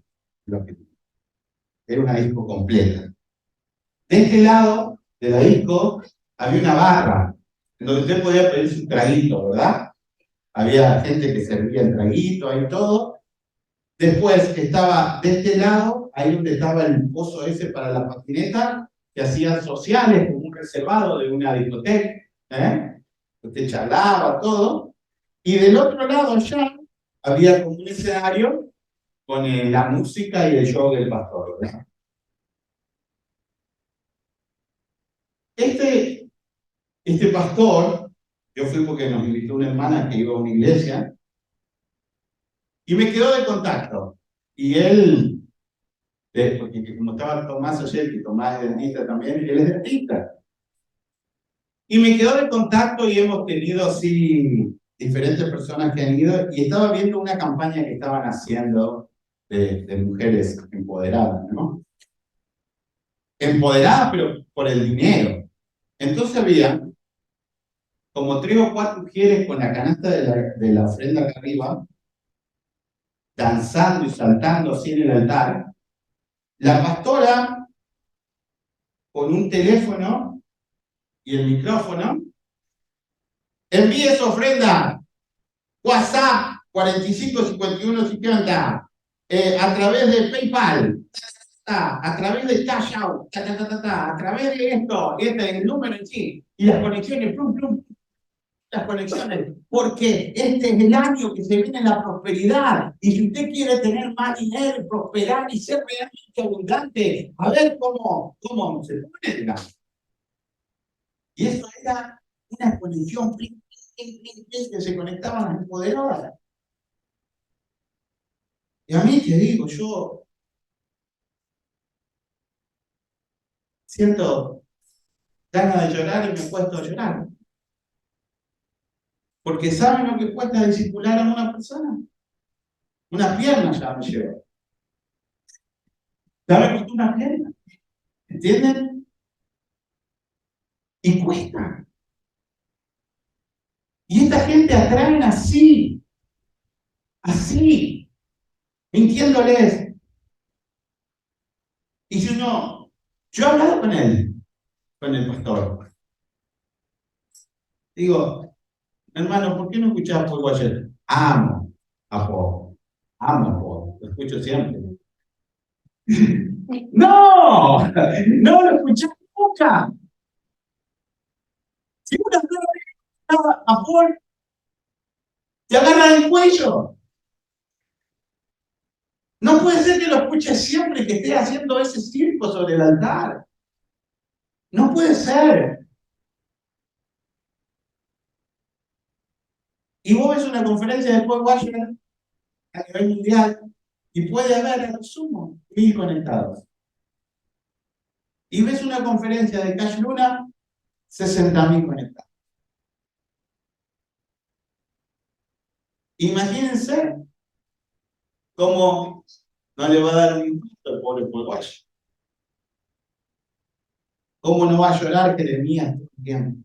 Era una disco completa. De este lado de la disco había una barra, en donde usted podía pedir su traguito, ¿verdad? Había gente que servía el traguito, ahí todo. Después estaba de este lado, ahí donde estaba el pozo ese para la patineta, que hacían sociales, como un reservado de una discoteca, Usted charlaba, todo. Y del otro lado allá había como un escenario con la música y el show del pastor, ¿verdad? Este pastor, yo fui porque nos invitó una hermana que iba a una iglesia, y me quedó de contacto. Y él, porque como estaba Tomás ayer, y Tomás es dentista también, él es dentista. Y me quedó de contacto y hemos tenido así diferentes personas que han ido, y estaba viendo una campaña que estaban haciendo de mujeres empoderadas, ¿no? Empoderadas, pero por el dinero. Entonces había como 3 o 4 mujeres con la canasta de la ofrenda acá arriba, danzando y saltando así en el altar. La pastora con un teléfono y el micrófono, envíe su ofrenda, WhatsApp 455150, a través de PayPal, a través de Cash Out, a través de esto, el número en sí, y las conexiones, plum, plum, las conexiones, porque este es el año que se viene la prosperidad, y si usted quiere tener más dinero, prosperar y ser realmente abundante, a ver cómo se pone, digamos. Y eso era una conexión que se conectaban al poderosa. Y a mí te digo, yo siento ganas de llorar y me he puesto a llorar. Porque ¿saben lo que cuesta discipular a una persona? Una pierna ya me lleva. Ya me costó una pierna. ¿Entienden? Y cuesta. Y esta gente atraen así, mintiéndoles. Y si uno, yo he hablado con él, con el pastor. Digo, hermano, ¿por qué no escuchás Fuego ayer? Amo a Paul. Amo a Paul. Lo escucho siempre. No, no lo escuché nunca. Si uno no a Paul, te agarra el cuello. No puede ser que lo escuches siempre, que esté haciendo ese circo sobre el altar. No puede ser. Y vos ves una conferencia de Paul Washer a nivel mundial y puede haber, a lo sumo, 1000 conectados. Y ves una conferencia de Cash Luna, 60.000 conectados. Imagínense cómo no le va a dar un impacto al pobre Paul Washer. ¿Cómo no va a llorar Jeremías todo el tiempo?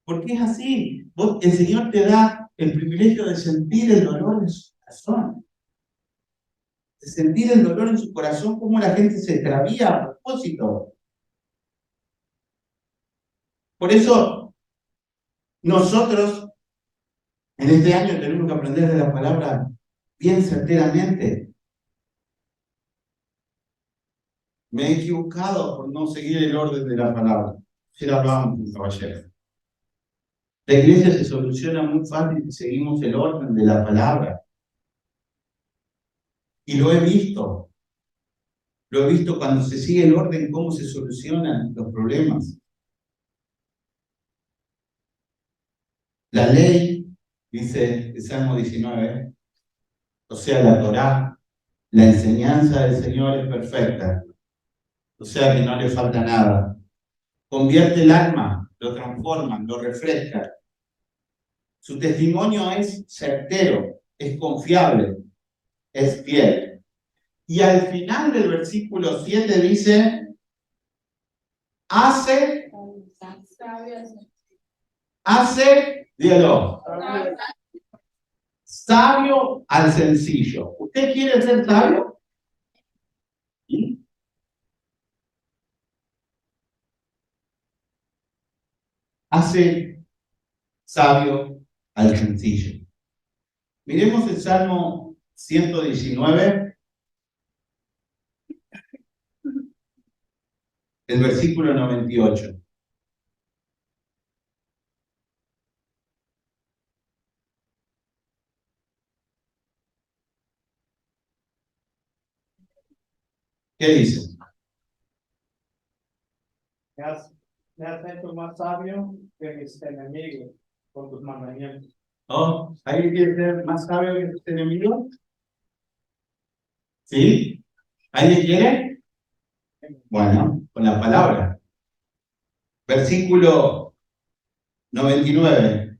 Porque es así. El Señor te da el privilegio de sentir el dolor en su corazón. De sentir el dolor en su corazón, cómo la gente se extravía a propósito. Por eso, nosotros en este año tenemos que aprender de la palabra bien certeramente. Me he equivocado por no seguir el orden de la palabra. Si lo hablábamos, caballero. La iglesia se soluciona muy fácil si seguimos el orden de la palabra. Y lo he visto. Lo he visto cuando se sigue el orden, cómo se solucionan los problemas. La ley, dice el Salmo 19, o sea, la Torá, la enseñanza del Señor es perfecta, o sea que no le falta nada. Convierte el alma, lo transforma, lo refresca. Su testimonio es certero, es confiable, es fiel. Y al final del versículo 7 dice, dígalo, sabio al sencillo. ¿Usted quiere ser sabio? ¿Sí? Hace sabio al sencillo. Miremos el Salmo 119, el versículo 98. ¿Qué dice? Me has hecho más sabio que mis enemigos con tus mandamientos. ¿Oh? ¿Alguien quiere ser más sabio que sus enemigos? ¿Sí? ¿Alguien quiere? Bueno, con la palabra. Versículo 99.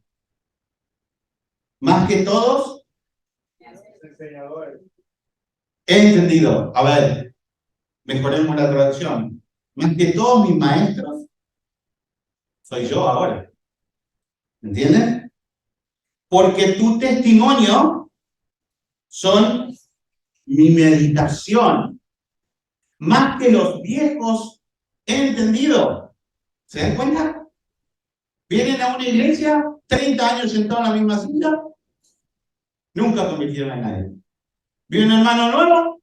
Más que todos, Enseñadores. he entendido. A ver, mejoremos la traducción. Más que todos mis maestros, soy yo ahora. ¿Entienden? Porque tu testimonio son mi meditación. Más que los viejos he entendido. ¿Se dan cuenta? Vienen a una iglesia, 30 años sentados en la misma silla, nunca convirtieron a nadie. Viene un hermano nuevo,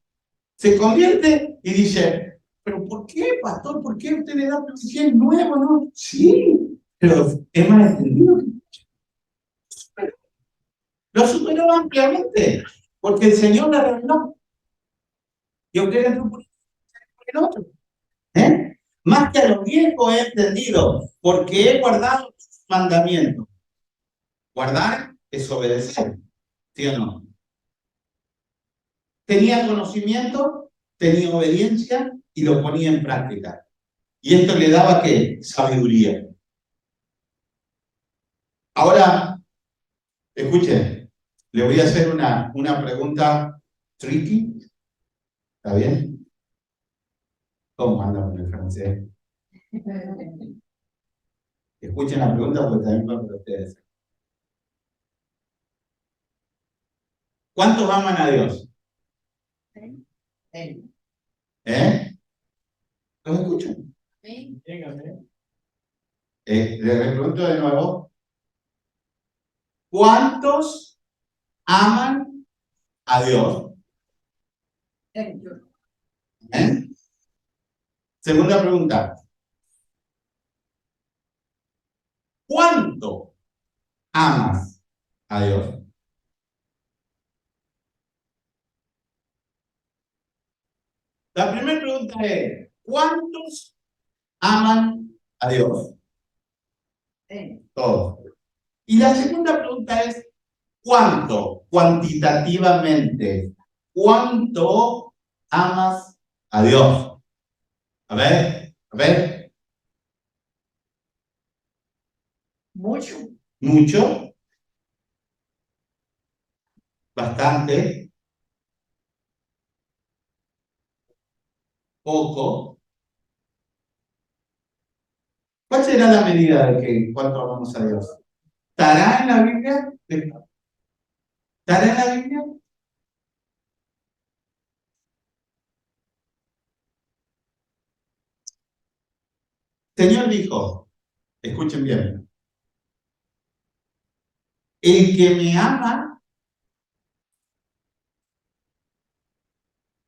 se convierte y dice, ¿pero por qué, pastor? ¿Por qué usted le da si es nuevo, no? Sí, pero es más entendido. Lo superó ampliamente, porque el Señor le reveló. Y usted entró por el otro. Más que a los viejos he entendido, porque he guardado tus mandamientos. Guardar es obedecer, ¿sí o no? Tenía conocimiento, tenía obediencia y lo ponía en práctica. Y esto le daba, ¿qué? Sabiduría. Ahora, escuchen, le voy a hacer una pregunta tricky. ¿Está bien? ¿Cómo anda con el francés? Escuchen la pregunta porque también va para ustedes. ¿Cuántos aman a Dios? ¿Eh? ¿Los escuchan? Dígame. Les pregunto de nuevo. ¿Cuántos aman a Dios? ¿Eh? Segunda pregunta. ¿Cuánto amas a Dios? La primera pregunta es, ¿cuántos aman a Dios? Todos. Y la segunda pregunta es, ¿cuánto? Cuantitativamente, ¿cuánto amas a Dios? A ver. Mucho. Mucho. Bastante. Poco. ¿Cuál será la medida de que cuánto amamos a Dios? ¿Estará en la Biblia? ¿Estará en la Biblia? Señor dijo, escuchen bien, el que me ama,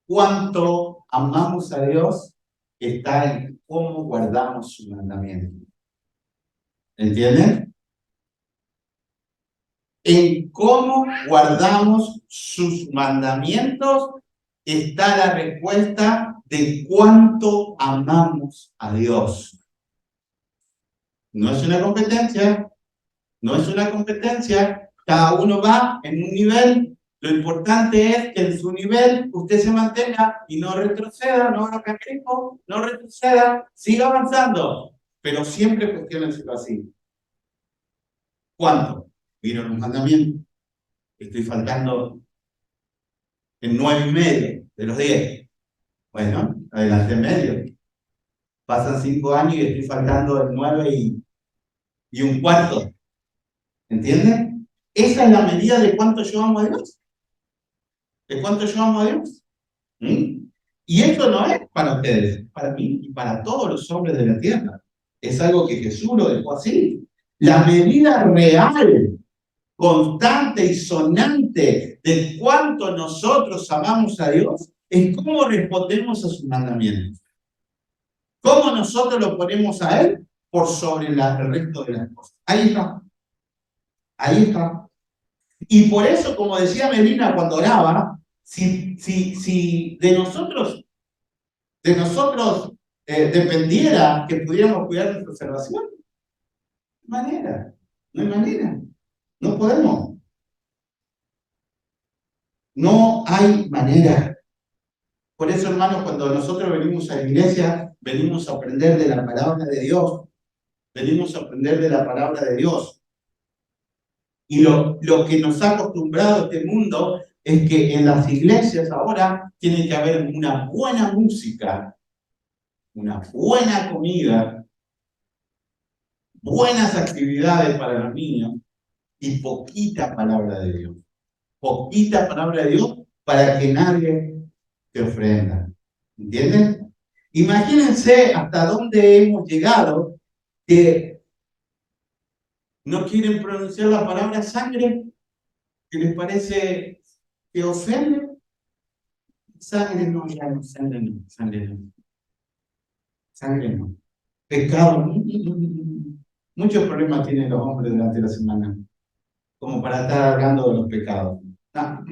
cuánto amamos a Dios, está en cómo guardamos su mandamiento. ¿Entienden? En cómo guardamos sus mandamientos está la respuesta de cuánto amamos a Dios. No es una competencia, no es una competencia, cada uno va en un nivel, lo importante es que en su nivel usted se mantenga y no retroceda, no haga riesgo, no retroceda, siga avanzando, pero siempre cuestiónenselo así. ¿Cuánto? Miro los mandamientos, estoy faltando en 9,5 de los 10. Bueno, adelante en medio. Pasan 5 años y estoy faltando en 9,25. ¿Entienden? Esa es la medida de cuánto yo amo a Dios. ¿De cuánto yo amo a Dios? ¿Mm? Y esto no es para ustedes, para mí y para todos los hombres de la tierra. Es algo que Jesús lo dejó así. La medida real, constante y sonante de cuánto nosotros amamos a Dios es cómo respondemos a sus mandamientos. ¿Cómo nosotros lo ponemos a Él por sobre el resto de las cosas? Ahí está. Ahí está. Y por eso, como decía Melina cuando oraba, si de nosotros dependiera que pudiéramos cuidar nuestra salvación, no hay manera, no podemos. No hay manera. Por eso, hermanos, cuando nosotros venimos a la iglesia, venimos a aprender de la palabra de Dios. Venimos a aprender de la palabra de Dios. Y lo que nos ha acostumbrado este mundo es que en las iglesias ahora tiene que haber una buena música, una buena comida, buenas actividades para los niños y poquita palabra de Dios. Poquita palabra de Dios para que nadie te ofrenda. ¿Entienden? Imagínense hasta dónde hemos llegado que no quieren pronunciar la palabra sangre, que les parece que ofende. Sangre no, ya no, sangre no, sangre no. Sangre no. Pecado. Muchos problemas tienen los hombres durante la semana, como para estar hablando de los pecados. No.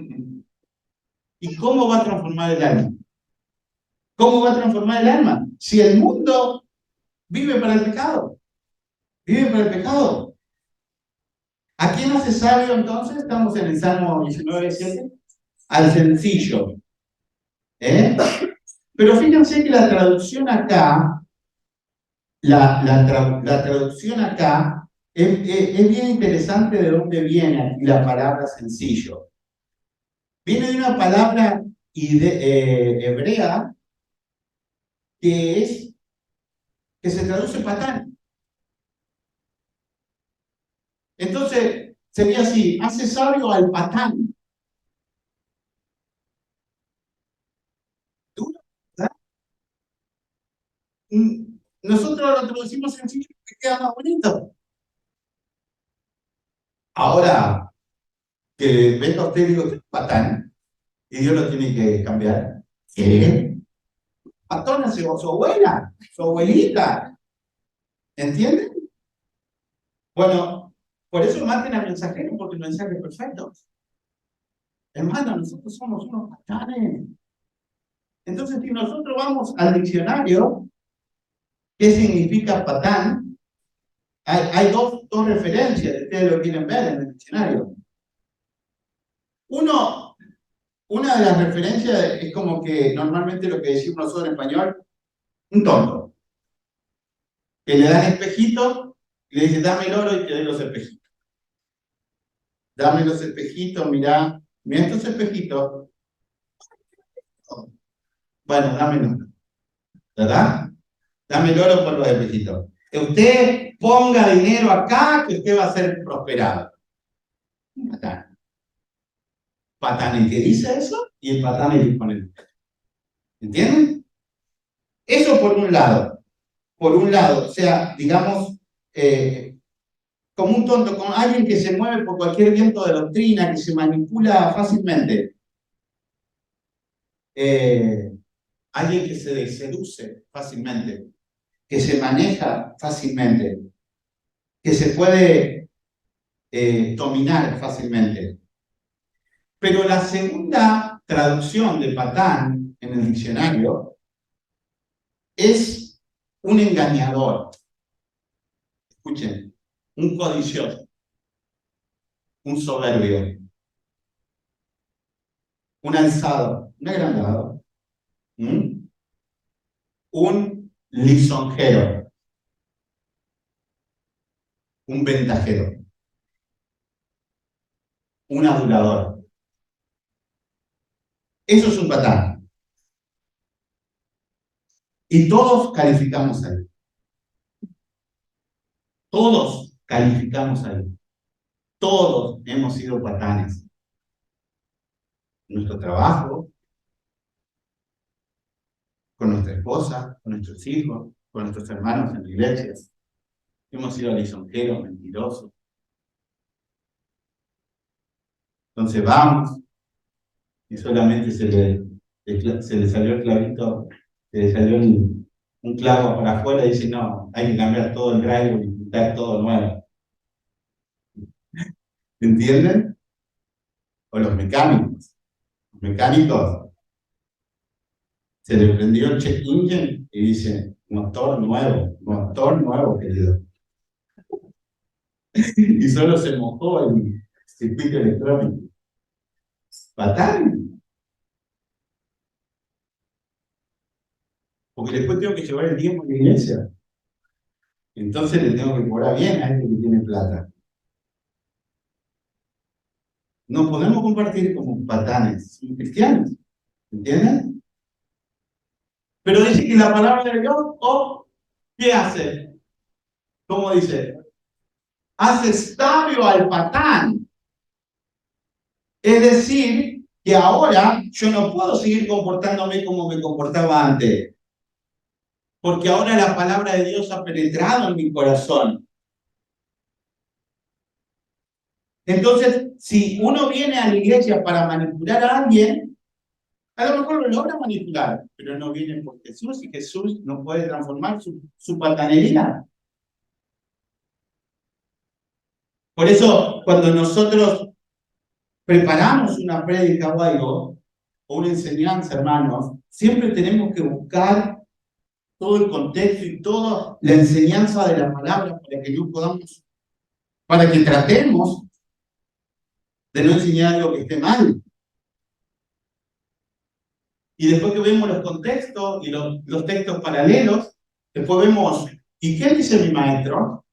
¿Y cómo va a transformar el alma? ¿Cómo va a transformar el alma? Si el mundo vive para el pecado. Vive para el pecado. ¿A quién hace sabio entonces? Estamos en el Salmo 19:7. Al sencillo. Pero fíjense que la traducción acá, la traducción acá es bien interesante de dónde viene aquí la palabra sencillo. Viene de una palabra hebrea que se traduce patán. Entonces, sería así, hace sabio al patán. ¿Verdad? Nosotros lo traducimos sencillo porque queda más bonito. Ahora, que venga usted y diga que es patán, y Dios lo tiene que cambiar. ¿Qué? Patón es su abuela, su abuelita. ¿Entienden? Bueno, por eso maten al mensajero, porque el mensaje es perfecto. Hermano, nosotros somos unos patanes. Entonces, si nosotros vamos al diccionario, ¿qué significa patán? Hay dos referencias, ustedes lo quieren ver en el diccionario. Una de las referencias es como que normalmente lo que decimos nosotros en español, un tonto, que le dan espejitos y le dice, dame el oro y te doy los espejitos. Dame los espejitos, mirá estos espejitos. Bueno, dame el oro, ¿verdad? Dame el oro por los espejitos. Que usted ponga dinero acá, que usted va a ser prosperado. Patán. Patán el que dice eso y el patán el que pone el. ¿Entienden? Eso por un lado. Por un lado, o sea, digamos, como un tonto, como alguien que se mueve por cualquier viento de doctrina, que se manipula fácilmente. Alguien que se seduce fácilmente, que se maneja fácilmente, que se puede dominar fácilmente. Pero la segunda traducción de patán en el diccionario es un engañador. Escuchen, un codicioso, un soberbio, un alzado, un agrandado, un lisonjero, un ventajero, un adulador. Eso es un patán. Y todos calificamos ahí. Todos calificamos ahí. Todos hemos sido patanes. En nuestro trabajo, con nuestra esposa, con nuestros hijos, con nuestros hermanos en la iglesia. Hemos sido lisonjeros, mentirosos. Entonces vamos y solamente se le salió el clavito, se le salió un clavo para afuera y dice, no, hay que cambiar todo el drive y pintar todo nuevo. ¿Entienden? O los mecánicos. Los mecánicos se le prendió el check engine y dice, motor nuevo, querido. Y solo se mojó el circuito electrónico. Patán. Porque después tengo que llevar el tiempo a la iglesia. Entonces le tengo que cobrar bien a este que tiene plata. No podemos compartir como patanes, somos cristianos. ¿Entienden? Pero dice que la palabra de Dios, ¿qué hace? ¿Cómo dice? Hace sabio al patán. Es decir, que ahora yo no puedo seguir comportándome como me comportaba antes. Porque ahora la palabra de Dios ha penetrado en mi corazón. Entonces, si uno viene a la iglesia para manipular a alguien, a lo mejor lo logra manipular, pero no viene por Jesús y Jesús no puede transformar su patanería. Por eso, cuando nosotros preparamos una prédica o algo, o una enseñanza, hermanos, siempre tenemos que buscar todo el contexto y toda la enseñanza de la palabra para que tratemos de no enseñar algo que esté mal. Y después que vemos los contextos y los textos paralelos, después vemos, ¿y qué dice mi maestro?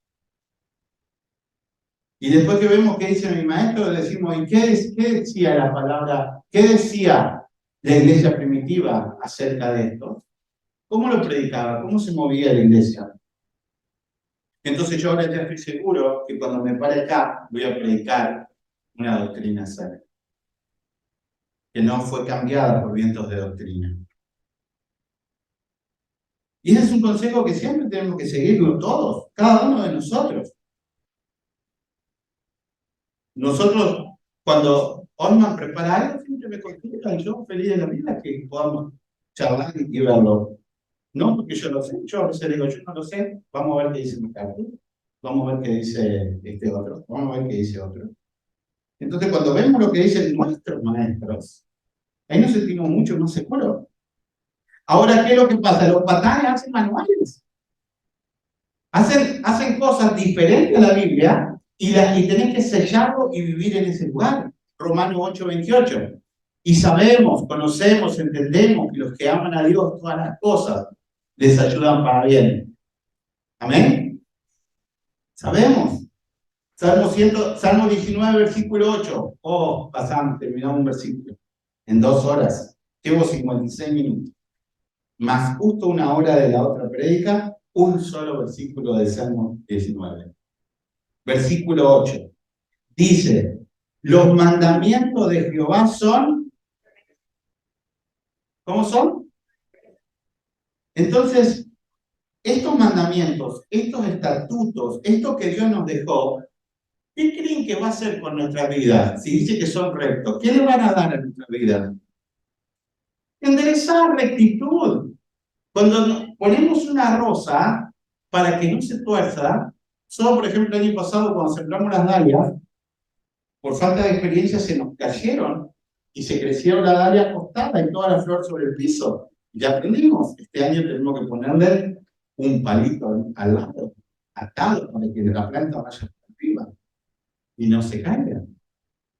Y después que vemos qué dice mi maestro, le decimos, ¿y qué decía la palabra? ¿Qué decía la iglesia primitiva acerca de esto? ¿Cómo lo predicaba? ¿Cómo se movía la iglesia? Entonces yo ahora ya estoy seguro que cuando me pare acá voy a predicar una doctrina sana, que no fue cambiada por vientos de doctrina. Y ese es un consejo que siempre tenemos que seguirlo todos, cada uno de nosotros. Nosotros, cuando Osman prepara algo, siempre me consulta y yo feliz de la vida que podamos charlar y verlo. No porque yo lo sé, yo a veces digo, yo no lo sé, vamos a ver qué dice MacArthur, vamos a ver qué dice este otro, vamos a ver qué dice otro. Entonces, cuando vemos lo que dicen nuestros maestros, ahí nos sentimos mucho más seguros. Ahora, ¿qué es lo que pasa? Los patanes hacen manuales. Hacen cosas diferentes a la Biblia y tenés que sellarlo y vivir en ese lugar. Romanos 8:28. Y sabemos, conocemos, entendemos que los que aman a Dios, todas las cosas les ayudan para bien. Amén. Sabemos. Salmo 19, versículo 8. Oh, pasamos, terminamos un versículo. En 2 horas. Llevo 56 minutos. Más justo una hora de la otra prédica, un solo versículo del Salmo 19. Versículo 8. Dice, los mandamientos de Jehová son... ¿Cómo son? Entonces, estos mandamientos, estos estatutos, esto que Dios nos dejó, ¿qué creen que va a hacer con nuestra vida? Si dice que son rectos, ¿qué le van a dar a nuestra vida? Enderezar, rectitud. Cuando ponemos una rosa para que no se tuerza, solo por ejemplo el año pasado cuando sembramos las dalias, por falta de experiencia se nos cayeron y se crecieron las dalias acostadas y toda la flor sobre el piso. Ya aprendimos, este año tenemos que ponerle un palito al lado, atado para que la planta vaya para arriba y no se caiga.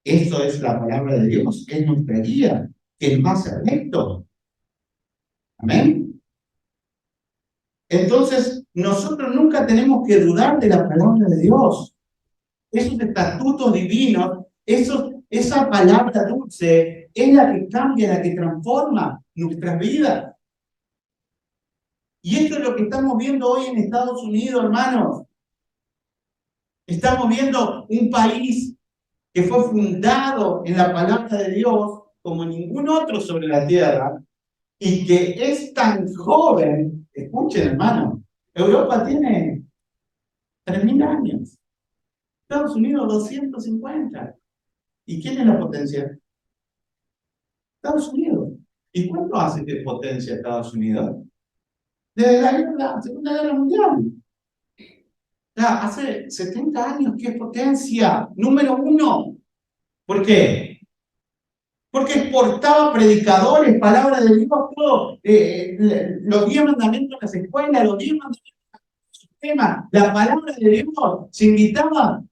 Esto es la palabra de Dios, es nuestra guía, que es más recto. Amén. Entonces, nosotros nunca tenemos que dudar de la palabra de Dios. Esos estatutos divinos, esa palabra dulce, es la que cambia, la que transforma nuestras vidas. Y esto es lo que estamos viendo hoy en Estados Unidos, hermanos. Estamos viendo un país que fue fundado en la palabra de Dios como ningún otro sobre la tierra y que es tan joven. Escuchen, hermano, Europa tiene 3.000 años. Estados Unidos 250. ¿Y quién es la potencia? Estados Unidos. ¿Y cuánto hace que es potencia Estados Unidos? Desde la Segunda Guerra Mundial. Ya hace 70 años que es potencia número 1. ¿Por qué? Porque exportaba predicadores, palabra de Dios, todo, los 10 mandamientos en las escuelas, los 10 mandamientos en el sistema, la palabra de Dios se invitaba.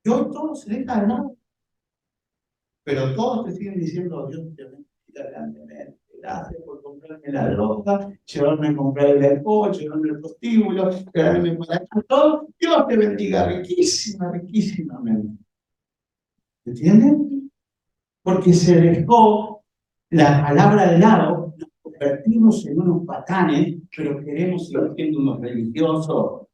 Y hoy todo se deja de lado. Pero todos te siguen diciendo, Dios te bendiga grandemente. Gracias por comprarme la droga, llevarme a comprar el alcohol, llevarme el prostíbulo, llevarme para acá, todo. Dios te bendiga riquísimamente. ¿Entienden? Porque se dejó la palabra de lado, nos convertimos en unos patanes, pero queremos seguir siendo unos religiosos.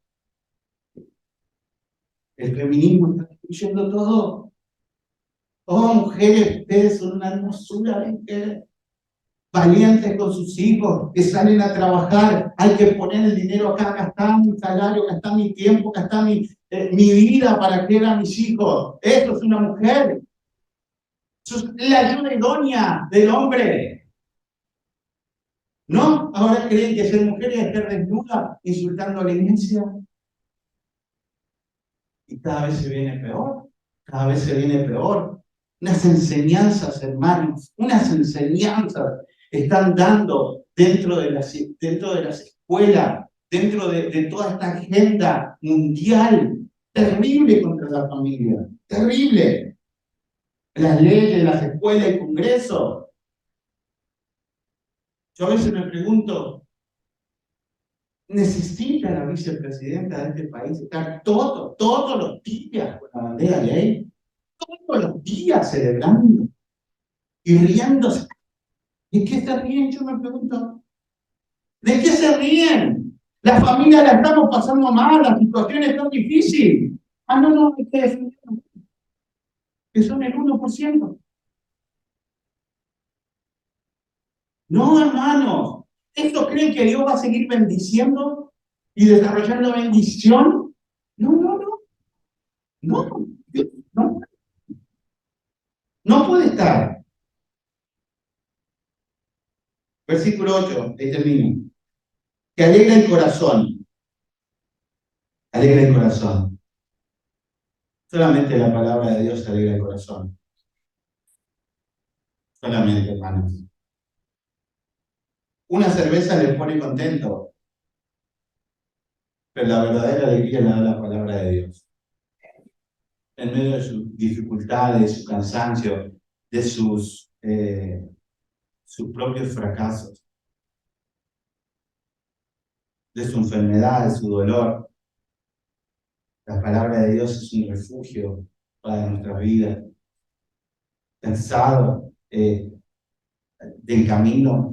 El feminismo está destruyendo todo. Oh, mujeres, ustedes son una hermosura, mujeres. Valientes con sus hijos, que salen a trabajar, hay que poner el dinero acá, acá está mi salario, acá está mi tiempo, acá está mi vida para criar a mis hijos. Eso es una mujer. Eso es la ayuda idónea del hombre. ¿No? Ahora creen que ser mujer es estar desnuda, insultando a la iglesia. Y cada vez se viene peor, cada vez se viene peor. Unas enseñanzas, hermanos, unas enseñanzas. están dando dentro de las escuelas, dentro de toda esta agenda mundial terrible contra la familia, terrible. Las leyes, las escuelas y congresos. Yo a veces me pregunto, ¿necesita la vicepresidenta de este país estar todos los días con la bandera gay? Todos los días celebrando y riéndose. ¿De qué se ríen? Yo me pregunto. ¿De qué se ríen? La familia la estamos pasando mal, la situación es tan difícil. Ah, no, que son el 1%. No, hermanos. ¿Estos creen que Dios va a seguir bendiciendo y desarrollando bendición? No. No puede estar. Versículo 8, ahí termino. Que alegra el corazón. Alegra el corazón. Solamente la palabra de Dios alegra el corazón. Solamente, hermanos. Una cerveza le pone contento, pero la verdadera alegría la da la palabra de Dios. En medio de sus dificultades, de su cansancio, de sus propios fracasos, de su enfermedad, de su dolor. La palabra de Dios es un refugio para nuestras vidas. Cansado del camino,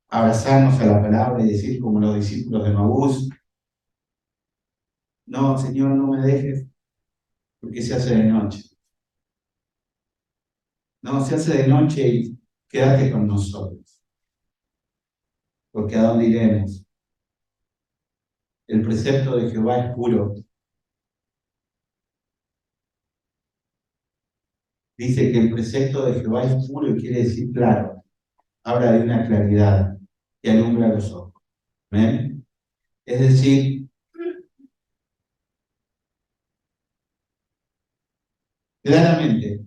abrazarnos a la palabra y decir como los discípulos de Maús, no, Señor, no me dejes, porque se hace de noche. No, se hace de noche y quédate con nosotros. Porque ¿a dónde iremos? El precepto de Jehová es puro. Dice que el precepto de Jehová es puro y quiere decir claro. Habla de una claridad que alumbra los ojos. ¿Ven? Es decir, claramente,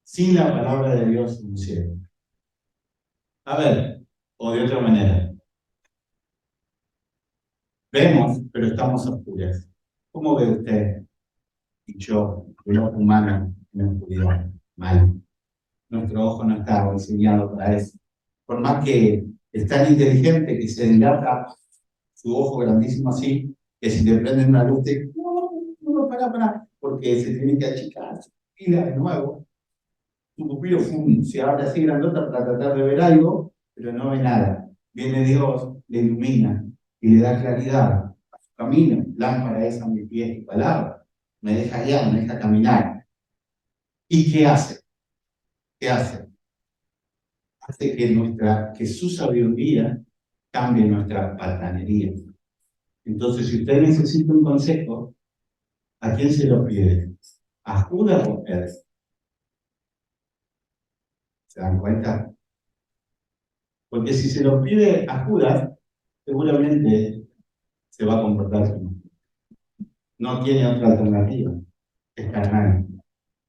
sin la palabra de Dios en un cielo. A ver, o de otra manera. Vemos, pero estamos a oscuras. ¿Cómo ve usted y yo, el ojo humano, en la oscuridad? Mal. Nuestro ojo no está diseñado para eso. Por más que es tan inteligente que se dilata su ojo grandísimo así, que si le prenden una luz de no, para, porque se tiene que achicar, se pila de nuevo. Su pupilo se abre así grandota para tratar de ver algo, pero no ve nada. Viene Dios, le ilumina y le da claridad a su camino. Lámpara es a mi pie y palabra. Me deja guiar, me deja caminar. ¿Y qué hace? ¿Qué hace? Hace que su sabiduría cambie nuestra patanería. Entonces, si usted necesita un consejo, ¿a quién se lo pide? ¿A Judas o a Pedro? ¿Se dan cuenta? Porque si se lo pide a Judas, seguramente se va a comportar como no tiene otra alternativa, es carnal.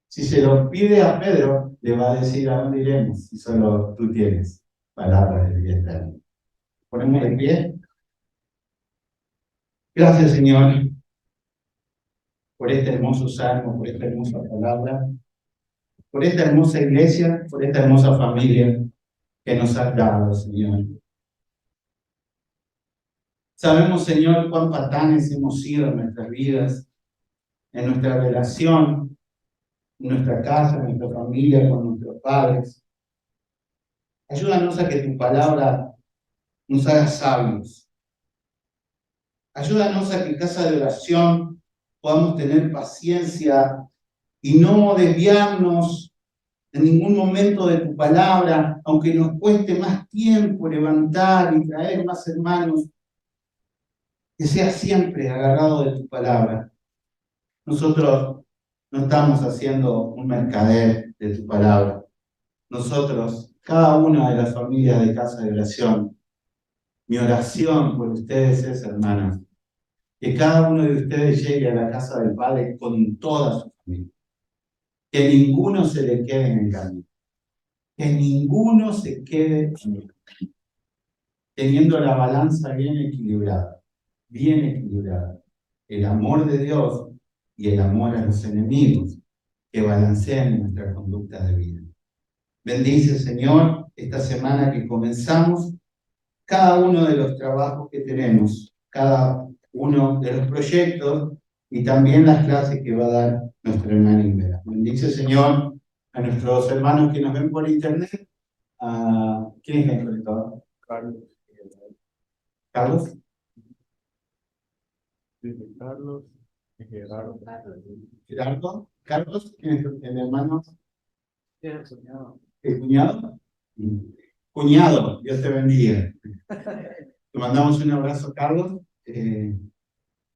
Si se lo pide a Pedro, le va a decir a dónde iremos si solo tú tienes palabras de vida eterna. Ponemos de pie. Gracias, Señor, por este hermoso salmo, por esta hermosa palabra, por esta hermosa iglesia, por esta hermosa familia que nos has dado, Señor. Sabemos, Señor, cuán patanes hemos sido en nuestras vidas, en nuestra relación, en nuestra casa, en nuestra familia, con nuestros padres. Ayúdanos a que tu palabra nos haga sabios. Ayúdanos a que en casa de oración podamos tener paciencia y no desviarnos en ningún momento de tu palabra, aunque nos cueste más tiempo levantar y traer más hermanos, que sea siempre agarrado de tu palabra. Nosotros no estamos haciendo un mercader de tu palabra. Nosotros, cada una de las familias de casa de oración, mi oración por ustedes es, hermanos, que cada uno de ustedes llegue a la casa del Padre con toda su familia. Que ninguno se le quede en el camino. que ninguno se quede teniendo la balanza bien equilibrada, bien equilibrada. El amor de Dios y el amor a los enemigos que balancean nuestra conducta de vida. Bendice, Señor, esta semana que comenzamos, cada uno de los trabajos que tenemos, cada uno de los proyectos y también las clases que va a dar nuestra hermana Invera. Bendice, Señor, a nuestros hermanos que nos ven por internet. ¿Quién es el conectador? Carlos. ¿Carlos? Carlos y Gerardo. ¿Gerardo? ¿Carlos? ¿Quién es el hermano? Tiene soñado. ¿El cuñado? Cuñado, Dios te bendiga. Te mandamos un abrazo, Carlos.